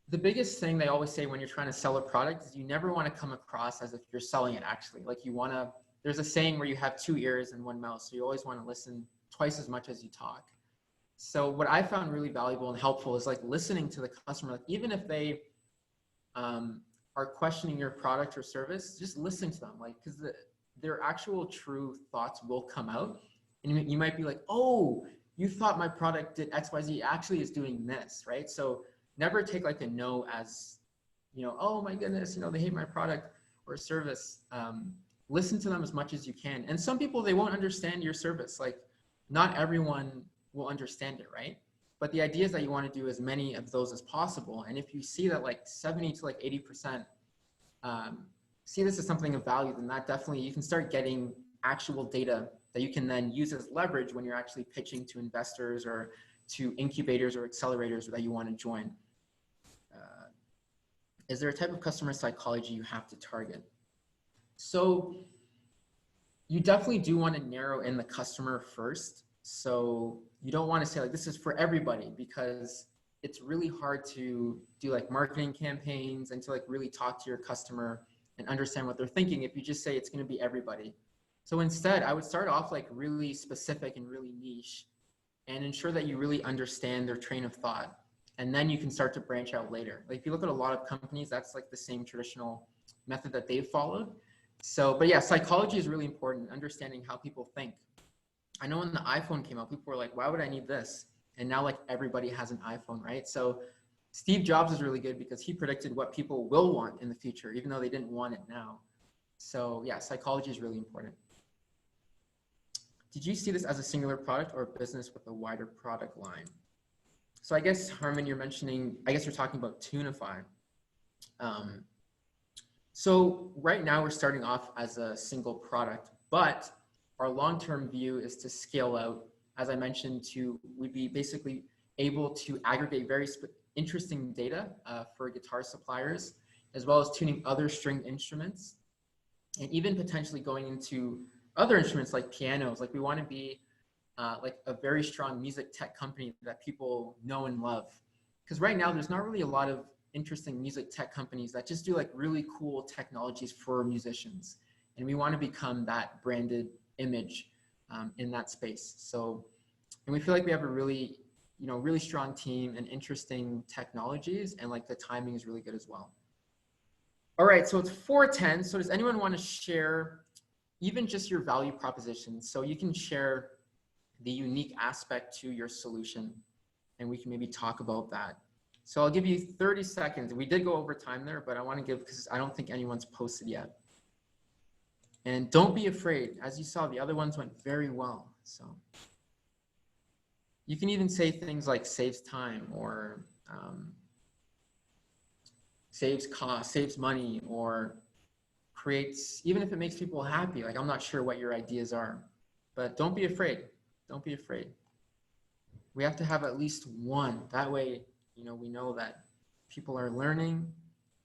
Speaker 2: The biggest thing they always say when you're trying to sell a product is you never want to come across as if you're selling it actually. Like you want to, there's a saying where you have 2 ears and 1 mouth. So you always want to listen twice as much as you talk. So what I found really valuable and helpful is like listening to the customer. Like even if they are questioning your product or service, just listen to them. Like, because their actual true thoughts will come out. And you might be like, oh, you thought my product did X, Y, Z, actually is doing this, right? So never take like a no as, you know, oh my goodness, you know, they hate my product or service. Listen to them as much as you can. And some people, they won't understand your service. Like not everyone will understand it, right? But the idea is that you want to do as many of those as possible. And if you see that like 70 to like 80% see this as something of value, then that definitely, you can start getting actual data that you can then use as leverage when you're actually pitching to investors or to incubators or accelerators that you want to join. Is there a type of customer psychology you have to target? So you definitely do want to narrow in the customer first. So you don't want to say like, this is for everybody, because it's really hard to do like marketing campaigns and to like really talk to your customer and understand what they're thinking if you just say it's going to be everybody. So instead, I would start off like really specific and really niche and ensure that you really understand their train of thought. And then you can start to branch out later. Like if you look at a lot of companies, that's like the same traditional method that they've followed. So, but yeah, psychology is really important, understanding how people think. I know when the iPhone came out, people were like, why would I need this? And now like everybody has an iPhone, right? So Steve Jobs is really good because he predicted what people will want in the future, even though they didn't want it now. So yeah, psychology is really important. Did you see this as a singular product or a business with a wider product line? So I guess, Harman, you're mentioning, I guess you're talking about Tunify. So right now we're starting off as a single product, but our long-term view is to scale out. As I mentioned, we'd be basically able to aggregate very interesting data for guitar suppliers, as well as tuning other stringed instruments, and even potentially going into other instruments like pianos. Like we want to be like a very strong music tech company that people know and love. Because right now there's not really a lot of interesting music tech companies that just do like really cool technologies for musicians. And we want to become that branded image in that space. So, and we feel like we have a really, really strong team and interesting technologies, and like the timing is really good as well. All right, so it's 4:10. So does anyone want to share even just your value proposition? So you can share the unique aspect to your solution, and we can maybe talk about that. So I'll give you 30 seconds. We did go over time there, but I want to give, because I don't think anyone's posted yet. And don't be afraid. As you saw, the other ones went very well. So you can even say things like saves time, or saves cost, saves money, or creates, even if it makes people happy. Like, I'm not sure what your ideas are, but don't be afraid. Don't be afraid. We have to have at least one. That way, we know that people are learning,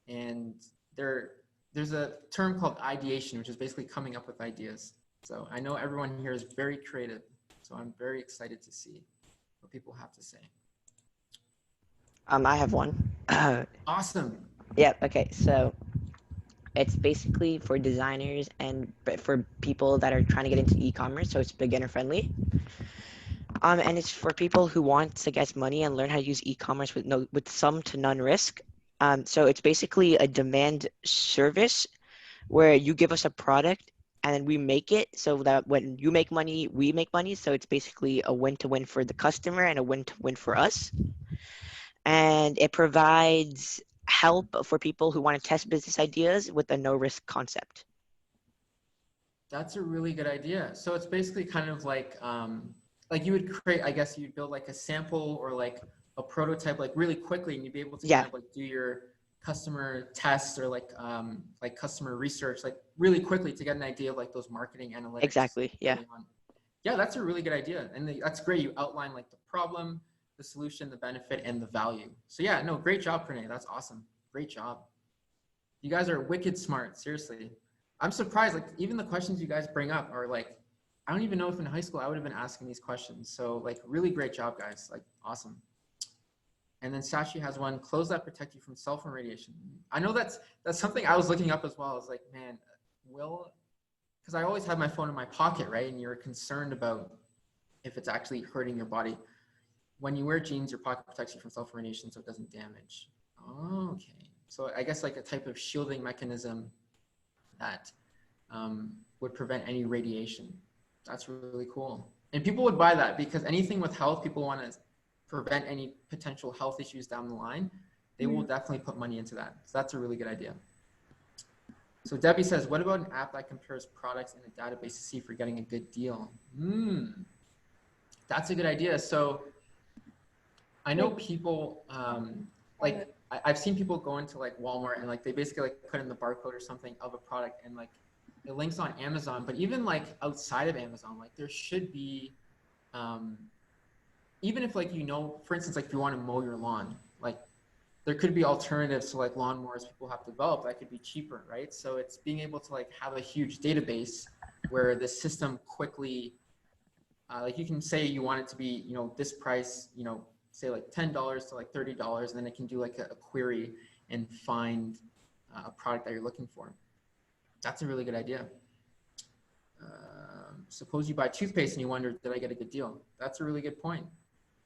Speaker 2: and there's a term called ideation, which is basically coming up with ideas. So I know everyone here is very creative, so I'm very excited to see what people have to say.
Speaker 5: I have one.
Speaker 2: Awesome.
Speaker 5: Yeah, okay, so it's basically for designers and for people that are trying to get into e-commerce, so it's beginner friendly. And it's for people who want to get money and learn how to use e-commerce with some to none risk. So it's basically a demand service where you give us a product and then we make it so that when you make money, we make money. So it's basically a win-to-win for the customer and a win-to-win for us. And it provides help for people who want to test business ideas with a no-risk concept.
Speaker 2: That's a really good idea. So it's basically kind of like you would create, I guess you'd build like a sample or like a prototype like really quickly, and you'd be able to
Speaker 5: Yeah.
Speaker 2: kind of like do your customer tests or like customer research like really quickly to get an idea of like those marketing analytics.
Speaker 5: Exactly. Yeah.
Speaker 2: early on. Yeah, that's a really good idea. And that's great. You outline like the problem, the solution, the benefit, and the value. So yeah, no, great job, Pranay. That's awesome. Great job. You guys are wicked smart, seriously. I'm surprised, like even the questions you guys bring up are like, I don't even know if in high school I would have been asking these questions. So like really great job, guys, like awesome. And then Sashi has one, clothes that protect you from cell phone radiation. I know that's something I was looking up as well. I was like, man, because I always have my phone in my pocket, right? And you're concerned about if it's actually hurting your body. When you wear jeans, your pocket protects you from cell phone radiation so it doesn't damage. Oh, okay. So I guess like a type of shielding mechanism that would prevent any radiation. That's really cool. And people would buy that because anything with health, people want to prevent any potential health issues down the line. They will definitely put money into that. So that's a really good idea. So Debbie says, what about an app that compares products in a database to see if you're getting a good deal? That's a good idea. So I know people, like I've seen people go into like Walmart and like they basically like put in the barcode or something of a product and like it links on Amazon, but even like outside of Amazon, like there should be, even if like, for instance, like if you want to mow your lawn, like there could be alternatives to like lawnmowers people have developed that could be cheaper, right? So it's being able to like have a huge database where the system quickly, like you can say you want it to be, this price, say like $10 to like $30, and then it can do like a query and find a product that you're looking for. That's a really good idea. Suppose you buy toothpaste and you wonder, did I get a good deal? That's a really good point.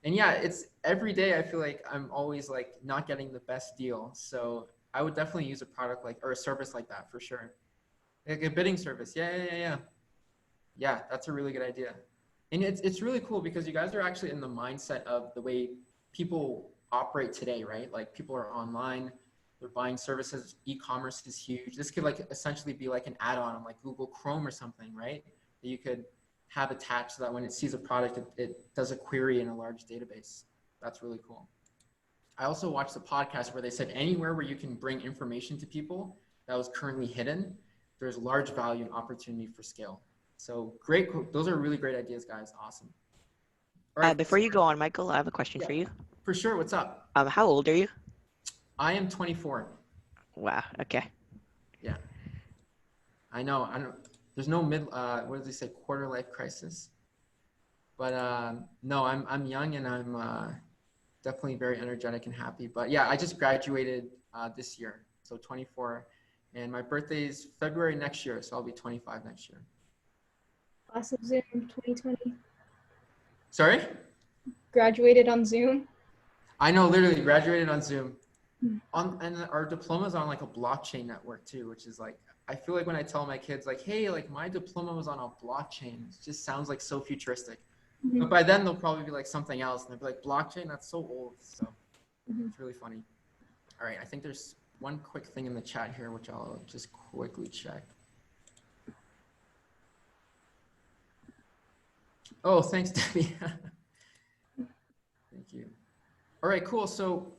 Speaker 2: And yeah, it's every day I feel like I'm always like not getting the best deal. So I would definitely use a product like, or a service like that for sure. Like a bidding service. Yeah. Yeah, that's a really good idea. And it's really cool because you guys are actually in the mindset of the way people operate today, right? Like people are online, they're buying services, e-commerce is huge. This could like essentially be like an add-on on like Google Chrome or something, right? That you could have attached so that when it sees a product, it does a query in a large database. That's really cool. I also watched the podcast where they said anywhere where you can bring information to people that was currently hidden, there's large value and opportunity for scale. So great. Those are really great ideas, guys. Awesome. All right.
Speaker 5: Before you go on, Michael, I have a question for you.
Speaker 2: For sure. What's up?
Speaker 5: How old are you?
Speaker 2: I am 24.
Speaker 5: Wow. Okay.
Speaker 2: Yeah. I know. There's no what does he say? Quarter life crisis. But no, I'm young and I'm definitely very energetic and happy. But yeah, I just graduated this year, so 24, and my birthday is February next year, so I'll be 25 next year.
Speaker 1: Class of Zoom 2020.
Speaker 2: Sorry?
Speaker 1: Graduated on Zoom.
Speaker 2: I know, literally graduated on Zoom. And our diploma's on like a blockchain network too, which is like, I feel like when I tell my kids like, hey, like my diploma was on a blockchain, it just sounds like so futuristic. But by then they'll probably be like something else and they'll be like, blockchain, that's so old. So it's really funny. All right, I think there's one quick thing in the chat here, which I'll just quickly check. Oh, thanks, Debbie. Thank you. All right, cool. So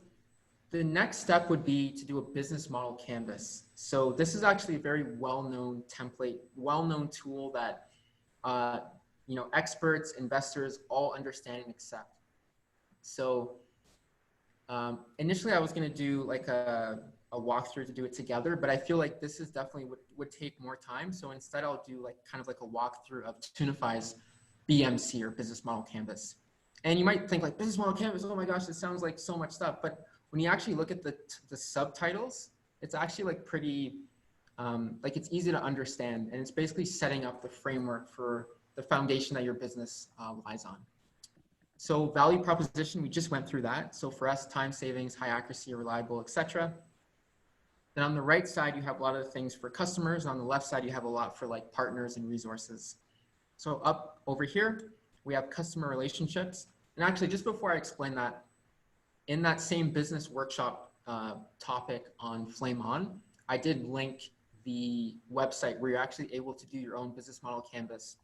Speaker 2: the next step would be to do a business model canvas. So this is actually a very well-known template, well-known tool that experts, investors all understand and accept. So initially I was going to do like a walkthrough to do it together, but I feel like this is definitely would take more time. So instead I'll do like kind of like a walkthrough of Tunify's BMC or business model canvas. And you might think like business model canvas, oh my gosh, this sounds like so much stuff. But when you actually look at the subtitles, it's actually like pretty, like it's easy to understand. And it's basically setting up the framework for the foundation that your business lies on. So value proposition, we just went through that. So for us, time savings, high accuracy, reliable, etc. Then on the right side, you have a lot of things for customers. And on the left side, you have a lot for like partners and resources. So up over here, we have customer relationships. And actually, just before I explain that, in that same business workshop topic on Flame On, I did link the website where you're actually able to do your own business model canvas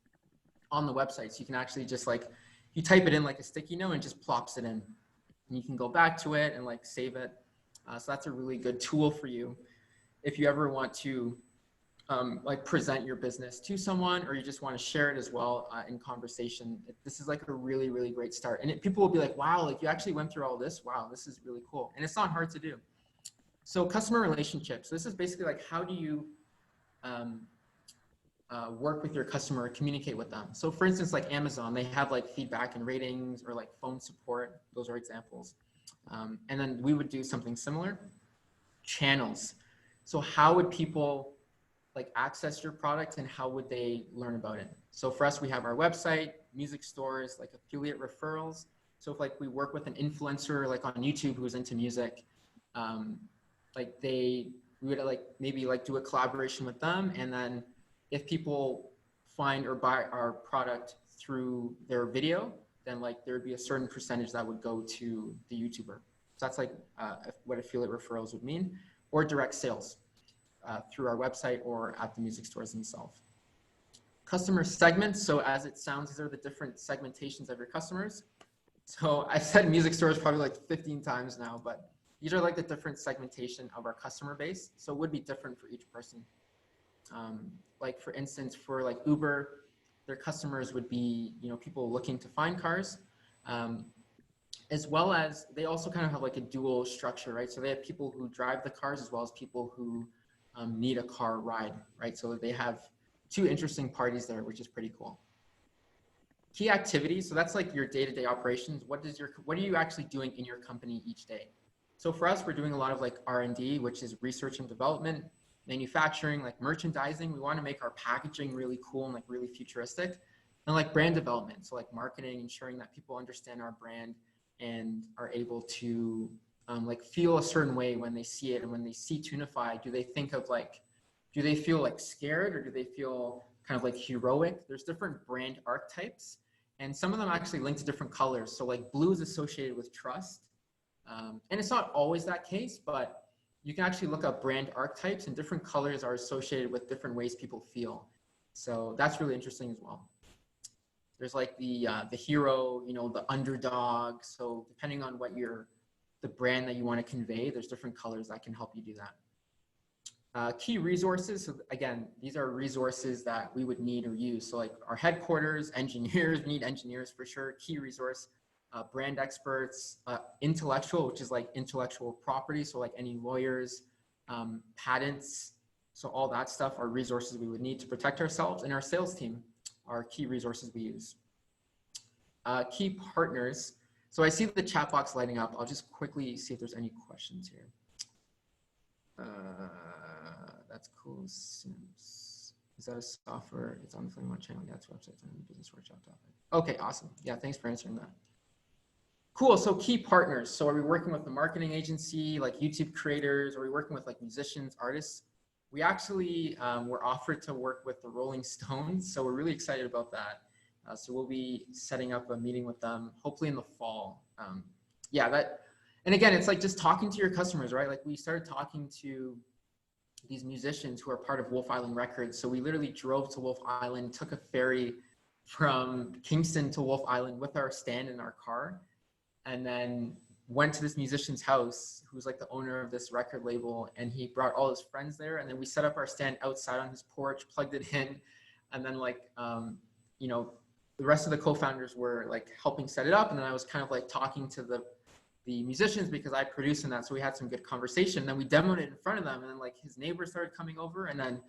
Speaker 2: on the website. So you can actually just like, you type it in like a sticky note and it just plops it in. And you can go back to it and like save it. So that's a really good tool for you if you ever want to like present your business to someone, or you just want to share it as well in conversation. This is like a really, really great start. And people will be like, wow, like you actually went through all this. Wow, this is really cool. And it's not hard to do. So customer relationships, this is basically like, how do you work with your customer, communicate with them? So for instance, like Amazon, they have like feedback and ratings, or like phone support. Those are examples. And then we would do something similar. Channels. So how would people like access your product, and how would they learn about it? So for us, we have our website, music stores, like affiliate referrals. So if like we work with an influencer like on YouTube who's into music, like we would like maybe like do a collaboration with them, and then if people find or buy our product through their video, then like there would be a certain percentage that would go to the YouTuber. So that's like what affiliate referrals would mean, or direct sales through our website or at the music stores themselves. Customer segments. So as it sounds, these are the different segmentations of your customers. So I said music stores probably like 15 times now, but these are like the different segmentation of our customer base. So it would be different for each person. Like for instance, for like Uber, their customers would be, you know, people looking to find cars, as well as they also kind of have like a dual structure, right? So they have people who drive the cars as well as people who need a car ride, right? So they have two interesting parties there, which is pretty cool. Key activities. So that's like your day-to-day operations. What are you actually doing in your company each day? So for us, we're doing a lot of like R&D, which is research and development, manufacturing, like merchandising. We want to make our packaging really cool and like really futuristic, and like brand development. So like marketing, ensuring that people understand our brand and are able to like feel a certain way when they see it. And when they see Tunify, do they feel like scared, or do they feel kind of like heroic? There's different brand archetypes, and some of them actually link to different colors. So like blue is associated with trust. And it's not always that case, but you can actually look up brand archetypes, and different colors are associated with different ways people feel. So that's really interesting as well. There's like the hero, you know, the underdog. So depending on what the brand that you want to convey, there's different colors that can help you do that. Key resources. So again, these are resources that we would need or use. So like our headquarters, engineers, we need engineers for sure. Key resource, brand experts, intellectual, which is like intellectual property. So like any lawyers, patents. So all that stuff are resources we would need to protect ourselves. And our sales team are key resources we use. Key partners. So I see the chat box lighting up. I'll just quickly see if there's any questions here. That's cool. Sims. Is that a software? It's on the Flame On channel. Yeah, it's websites and business workshop topic. Okay, awesome. Yeah, thanks for answering that. Cool. So key partners. So are we working with the marketing agency, like YouTube creators? Are we working with like musicians, artists? We actually were offered to work with the Rolling Stones. So we're really excited about that. So we'll be setting up a meeting with them, hopefully in the fall. And again, it's like just talking to your customers, right? Like we started talking to these musicians who are part of Wolf Island Records. So we literally drove to Wolf Island, took a ferry from Kingston to Wolf Island with our stand in our car, and then went to this musician's house who's like the owner of this record label, and he brought all his friends there, and then we set up our stand outside on his porch, plugged it in, and then like you know, the rest of the co-founders were like helping set it up, and then I was kind of like talking to the musicians because I produced in that, so we had some good conversation. Then we demoed it in front of them, and then like his neighbors started coming over, and then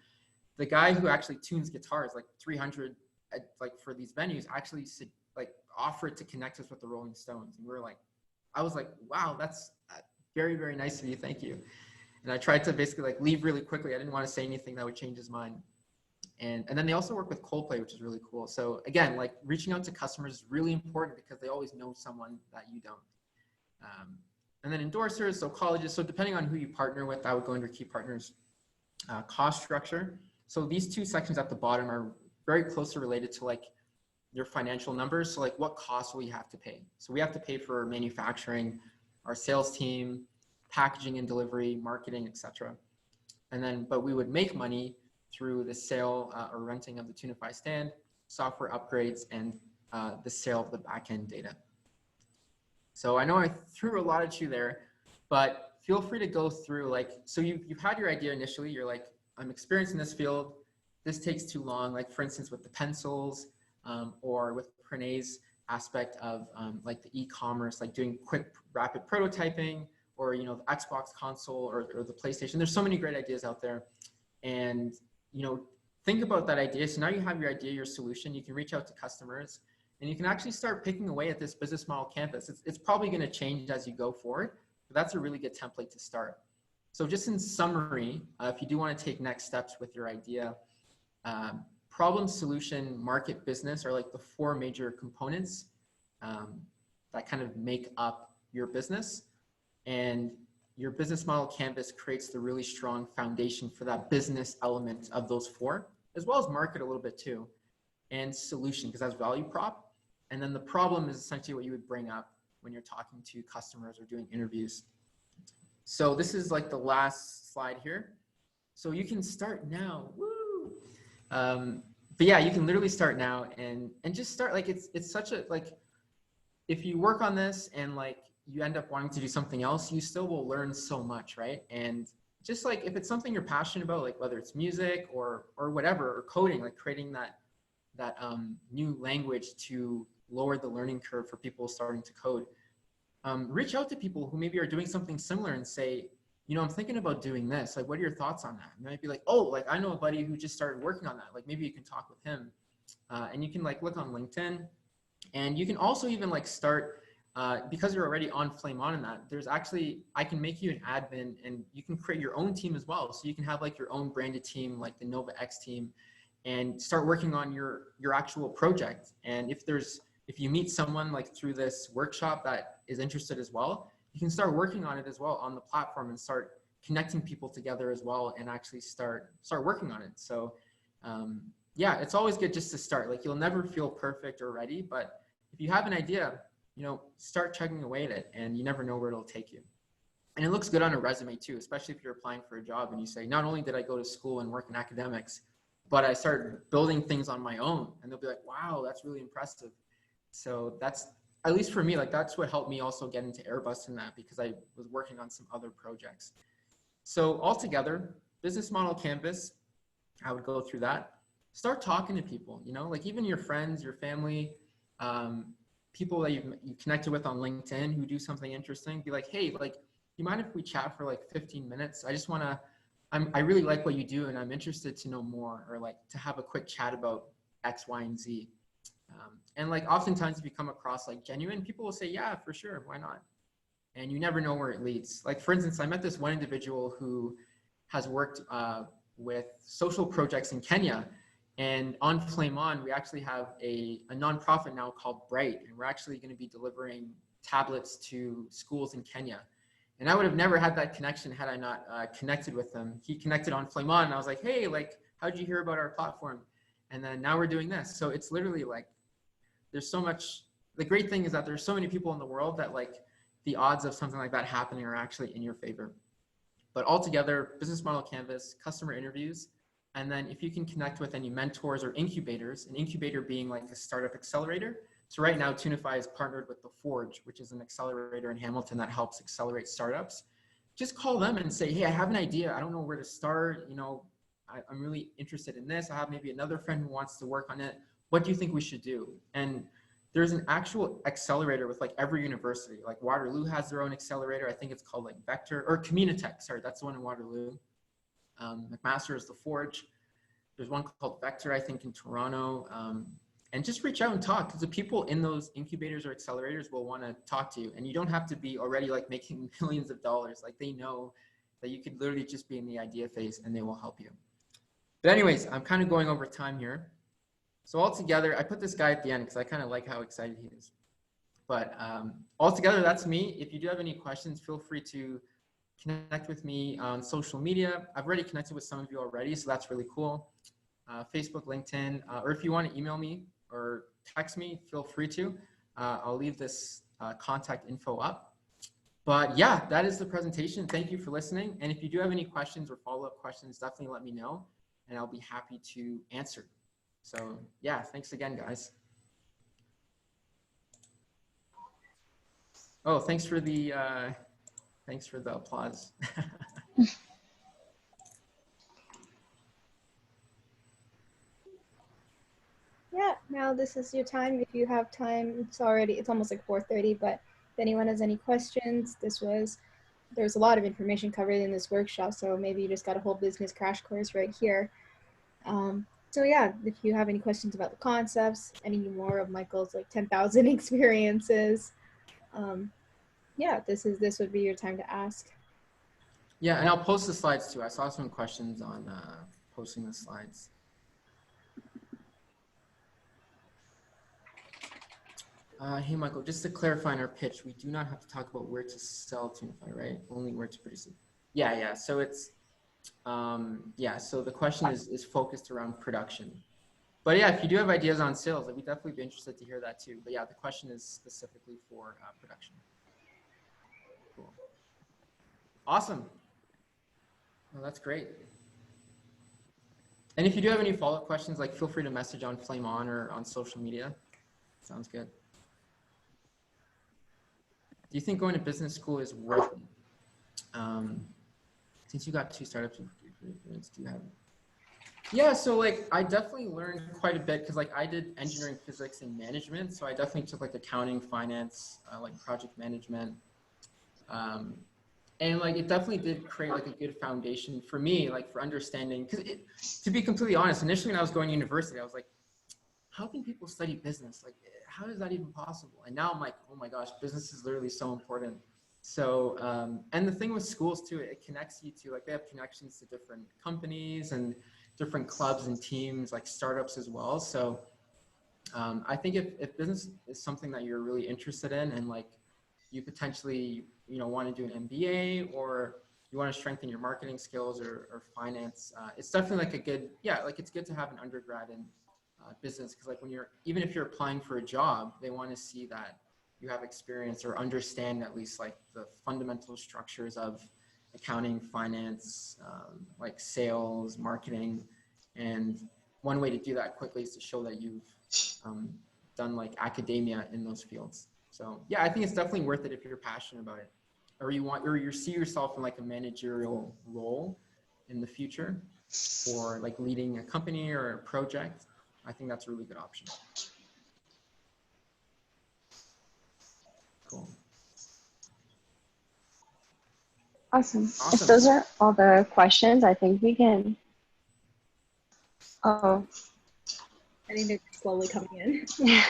Speaker 2: the guy who actually tunes guitars, like 300 like for these venues, actually like offered to connect us with the Rolling Stones, and we were like, I was like, wow, that's very, very nice of you. Thank you. And I tried to basically like leave really quickly. I didn't want to say anything that would change his mind. And then they also work with Coldplay, which is really cool. So again, like reaching out to customers is really important because they always know someone that you don't. And then endorsers, so colleges. So depending on who you partner with, that would go under key partners. Cost structure. So these two sections at the bottom are very closely related to like your financial numbers. So like what costs will you have to pay? So we have to pay for manufacturing, our sales team, packaging and delivery, marketing, etc. And then, but we would make money through the sale or renting of the Tunify stand, software upgrades, and the sale of the backend data. So I know I threw a lot at you there, but feel free to go through like, so you've had your idea initially, you're like, I'm experienced in this field, this takes too long, like for instance, with the pencils or with Pranay's aspect of like the e-commerce, like doing quick, rapid prototyping, or, you know, the Xbox console or the PlayStation. There's so many great ideas out there. And, you know, think about that idea. So now you have your idea, your solution, you can reach out to customers, and you can actually start picking away at this business model canvas. It's probably going to change as you go forward, but that's a really good template to start. So just in summary, if you do want to take next steps with your idea, problem, solution, market, business are like the four major components that kind of make up your business. And your business model canvas creates the really strong foundation for that business element of those four, as well as market a little bit too, and solution, because that's value prop. And then the problem is essentially what you would bring up when you're talking to customers or doing interviews. So this is like the last slide here. So you can start now. Woo! But yeah, you can literally start now and just start. Like it's such a, like, if you work on this and like you end up wanting to do something else, you still will learn so much, right? And just like if it's something you're passionate about, like whether it's music or whatever, or coding, like creating that new language to lower the learning curve for people starting to code, reach out to people who maybe are doing something similar and say, you know, I'm thinking about doing this. Like, what are your thoughts on that? And they might be like, oh, like I know a buddy who just started working on that. Like maybe you can talk with him, and you can like look on LinkedIn, and you can also even like start, because you're already on Flame On in that, there's actually, I can make you an admin and you can create your own team as well. So you can have like your own branded team, like the Nova X team, and start working on your actual project. And if you meet someone like through this workshop that is interested as well, you can start working on it as well on the platform and start connecting people together as well, and actually start working on it. So yeah, it's always good just to start. Like you'll never feel perfect or ready, but if you have an idea, you know, start chugging away at it, and you never know where it'll take you. And it looks good on a resume too, especially if you're applying for a job and you say, not only did I go to school and work in academics, but I started building things on my own. And they'll be like, wow, that's really impressive. So that's, at least for me, like that's what helped me also get into Airbus in that, because I was working on some other projects. So altogether, business model canvas, I would go through that. Start talking to people, you know, like even your friends, your family, people that you connected with on LinkedIn who do something interesting. Be like, hey, like, you mind if we chat for like 15 minutes? I just want to, I really like what you do and I'm interested to know more, or like to have a quick chat about X, Y, and Z. And like oftentimes if you come across like genuine, people will say, yeah, for sure, why not? And you never know where it leads. Like for instance, I met this one individual who has worked with social projects in Kenya. And on Flame On, we actually have a nonprofit now called Bright, and we're actually going to be delivering tablets to schools in Kenya. And I would have never had that connection had I not connected with him. He connected on Flame On, and I was like, hey, like, how'd you hear about our platform? And then now we're doing this. So it's literally like, there's so much, the great thing is that there's so many people in the world that like the odds of something like that happening are actually in your favor. But altogether, business model canvas, customer interviews, and then if you can connect with any mentors or incubators, an incubator being like a startup accelerator. So right now, Tunify is partnered with The Forge, which is an accelerator in Hamilton that helps accelerate startups. Just call them and say, hey, I have an idea. I don't know where to start. You know, I'm really interested in this. I have maybe another friend who wants to work on it. What do you think we should do? And there's an actual accelerator with like every university. Like Waterloo has their own accelerator. I think it's called like Vector or Communitech. Sorry, that's the one in Waterloo. McMaster is The Forge. There's one called Vector, I think, in Toronto. And just reach out and talk, because the people in those incubators or accelerators will want to talk to you. And you don't have to be already like making millions of dollars. Like they know that you could literally just be in the idea phase and they will help you. But anyways, I'm kind of going over time here. So altogether, I put this guy at the end because I kind of like how excited he is. But altogether, that's me. If you do have any questions, feel free to connect with me on social media. I've already connected with some of you already, so that's really cool. Facebook, LinkedIn, or if you want to email me or text me, feel free to. I'll leave this contact info up. But yeah, that is the presentation. Thank you for listening. And if you do have any questions or follow-up questions, definitely let me know, and I'll be happy to answer. So yeah, thanks again, guys. Oh, thanks for the applause.
Speaker 1: Yeah, now this is your time. If you have time, it's almost like 4:30, but if anyone has any questions, there's a lot of information covered in this workshop, so maybe you just got a whole business crash course right here. So yeah, if you have any questions about the concepts, any more of Michael's like 10,000 experiences, yeah, this would be your time to ask.
Speaker 2: Yeah, and I'll post the slides too. I saw some questions on posting the slides. Hey, Michael, just to clarify in our pitch, we do not have to talk about where to sell Tunify, right? Only where to produce it. Yeah. So it's, so the question is focused around production. But yeah, if you do have ideas on sales, I'd definitely be interested to hear that too. But yeah, the question is specifically for production. Cool. Awesome. Well, that's great. And if you do have any follow-up questions, like feel free to message on Flame On or on social media. Sounds good. Do you think going to business school is worth it? Since you got 2 startups, do you have? Yeah, so like I definitely learned quite a bit because like I did engineering, physics, and management. So I definitely took like accounting, finance, like project management. And like it definitely did create like a good foundation for me, like for understanding. Because to be completely honest, initially when I was going to university, I was like, how can people study business? Like, how is that even possible? And now I'm like, oh my gosh, business is literally so important. So, and the thing with schools too, it connects you to like, they have connections to different companies and different clubs and teams, like startups as well. So I think if business is something that you're really interested in and like you potentially, want to do an MBA or you want to strengthen your marketing skills or finance, it's definitely like a good, like it's good to have an undergrad in business because like even if you're applying for a job, they want to see that you have experience or understand at least like the fundamental structures of accounting, finance, like sales, marketing. And one way to do that quickly is to show that you've done like academia in those fields. So yeah, I think it's definitely worth it if you're passionate about it or you see yourself in like a managerial role in the future or like leading a company or a project. I think that's a really good option. Cool.
Speaker 3: Awesome. If those are all the questions, I think we can. Oh.
Speaker 1: I think they're slowly coming in.
Speaker 3: Yeah.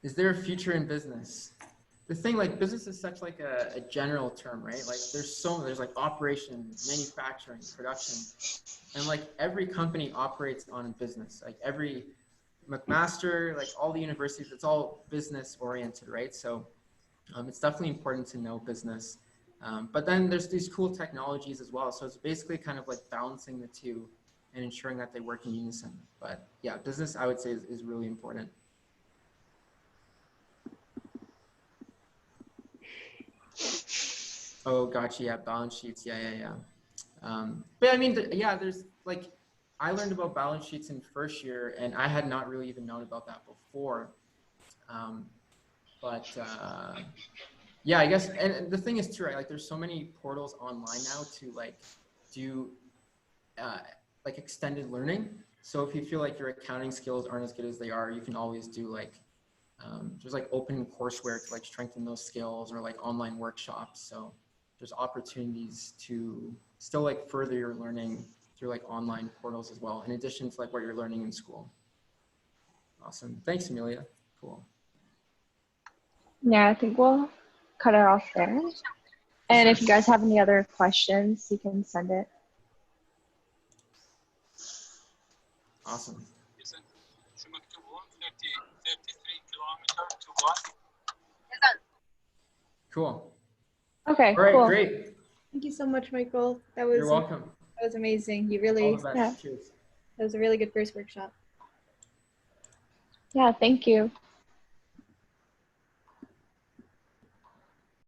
Speaker 2: Is there a future in business? The thing, like business is such like a general term, right? Like there's like operations, manufacturing, production, and like every company operates on a business. Like every McMaster, like all the universities, it's all business oriented, right? So it's definitely important to know business. But then there's these cool technologies as well. So it's basically kind of like balancing the two and ensuring that they work in unison. But yeah, business, I would say, is really important. Oh, gotcha. Yeah, balance sheets. Yeah. But I mean, there's like, I learned about balance sheets in first year, and I had not really even known about that before. Yeah, I guess, and the thing is too, right? Like, there's so many portals online now to like do like extended learning. So if you feel like your accounting skills aren't as good as they are, you can always do like there's like open courseware to like strengthen those skills or like online workshops. So there's opportunities to still like further your learning through like online portals as well, in addition to like what you're learning in school. Awesome. Thanks, Amelia. Cool.
Speaker 3: Yeah, I think we'll cut it off there. And if you guys have any other questions, you can send it.
Speaker 2: Awesome. Cool.
Speaker 3: Okay,
Speaker 2: All right,
Speaker 3: cool.
Speaker 2: great.
Speaker 1: Thank you so much, Michael.
Speaker 2: You're welcome.
Speaker 1: That was amazing. You
Speaker 2: All
Speaker 1: really,
Speaker 2: the best.
Speaker 3: Yeah.
Speaker 2: Cheers.
Speaker 1: that was a really good first workshop.
Speaker 3: Yeah, thank you.